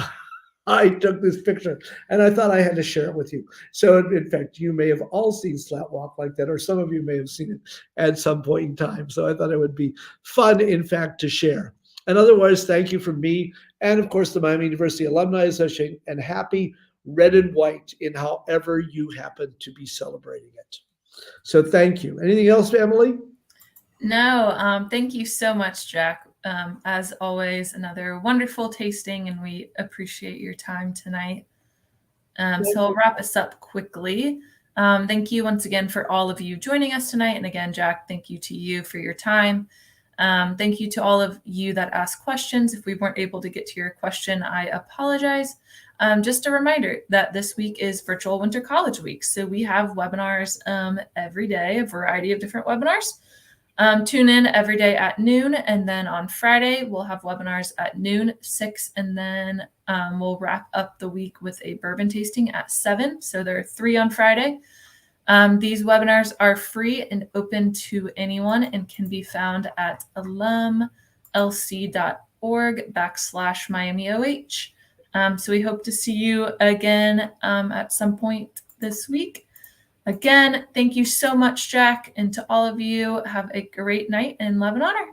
B: I took this picture, and I thought I had to share it with you. So in fact, you may have all seen Slant Walk like that, or some of you may have seen it at some point in time. So I thought it would be fun, in fact, to share. And otherwise, thank you from me and, of course, the Miami University Alumni Association, and happy red and white in however you happen to be celebrating it. So thank you. Anything else, Emily?
A: No, thank you so much, Jack. As always, another wonderful tasting, and we appreciate your time tonight. So I'll wrap us up quickly. Thank you once again for all of you joining us tonight. And again, Jack, thank you to you for your time. Thank you to all of you that asked questions. If we weren't able to get to your question, I apologize. Just a reminder that this week is Virtual Winter College Week. So we have webinars every day, a variety of different webinars. Tune in every day at noon, and then on Friday we'll have webinars at noon, 6, and then we'll wrap up the week with a bourbon tasting at 7. So there are 3 on Friday. These webinars are free and open to anyone and can be found at alumlc.org/MiamiOH. So we hope to see you again at some point this week. Again, thank you so much, Jack, and to all of you, have a great night and love and honor.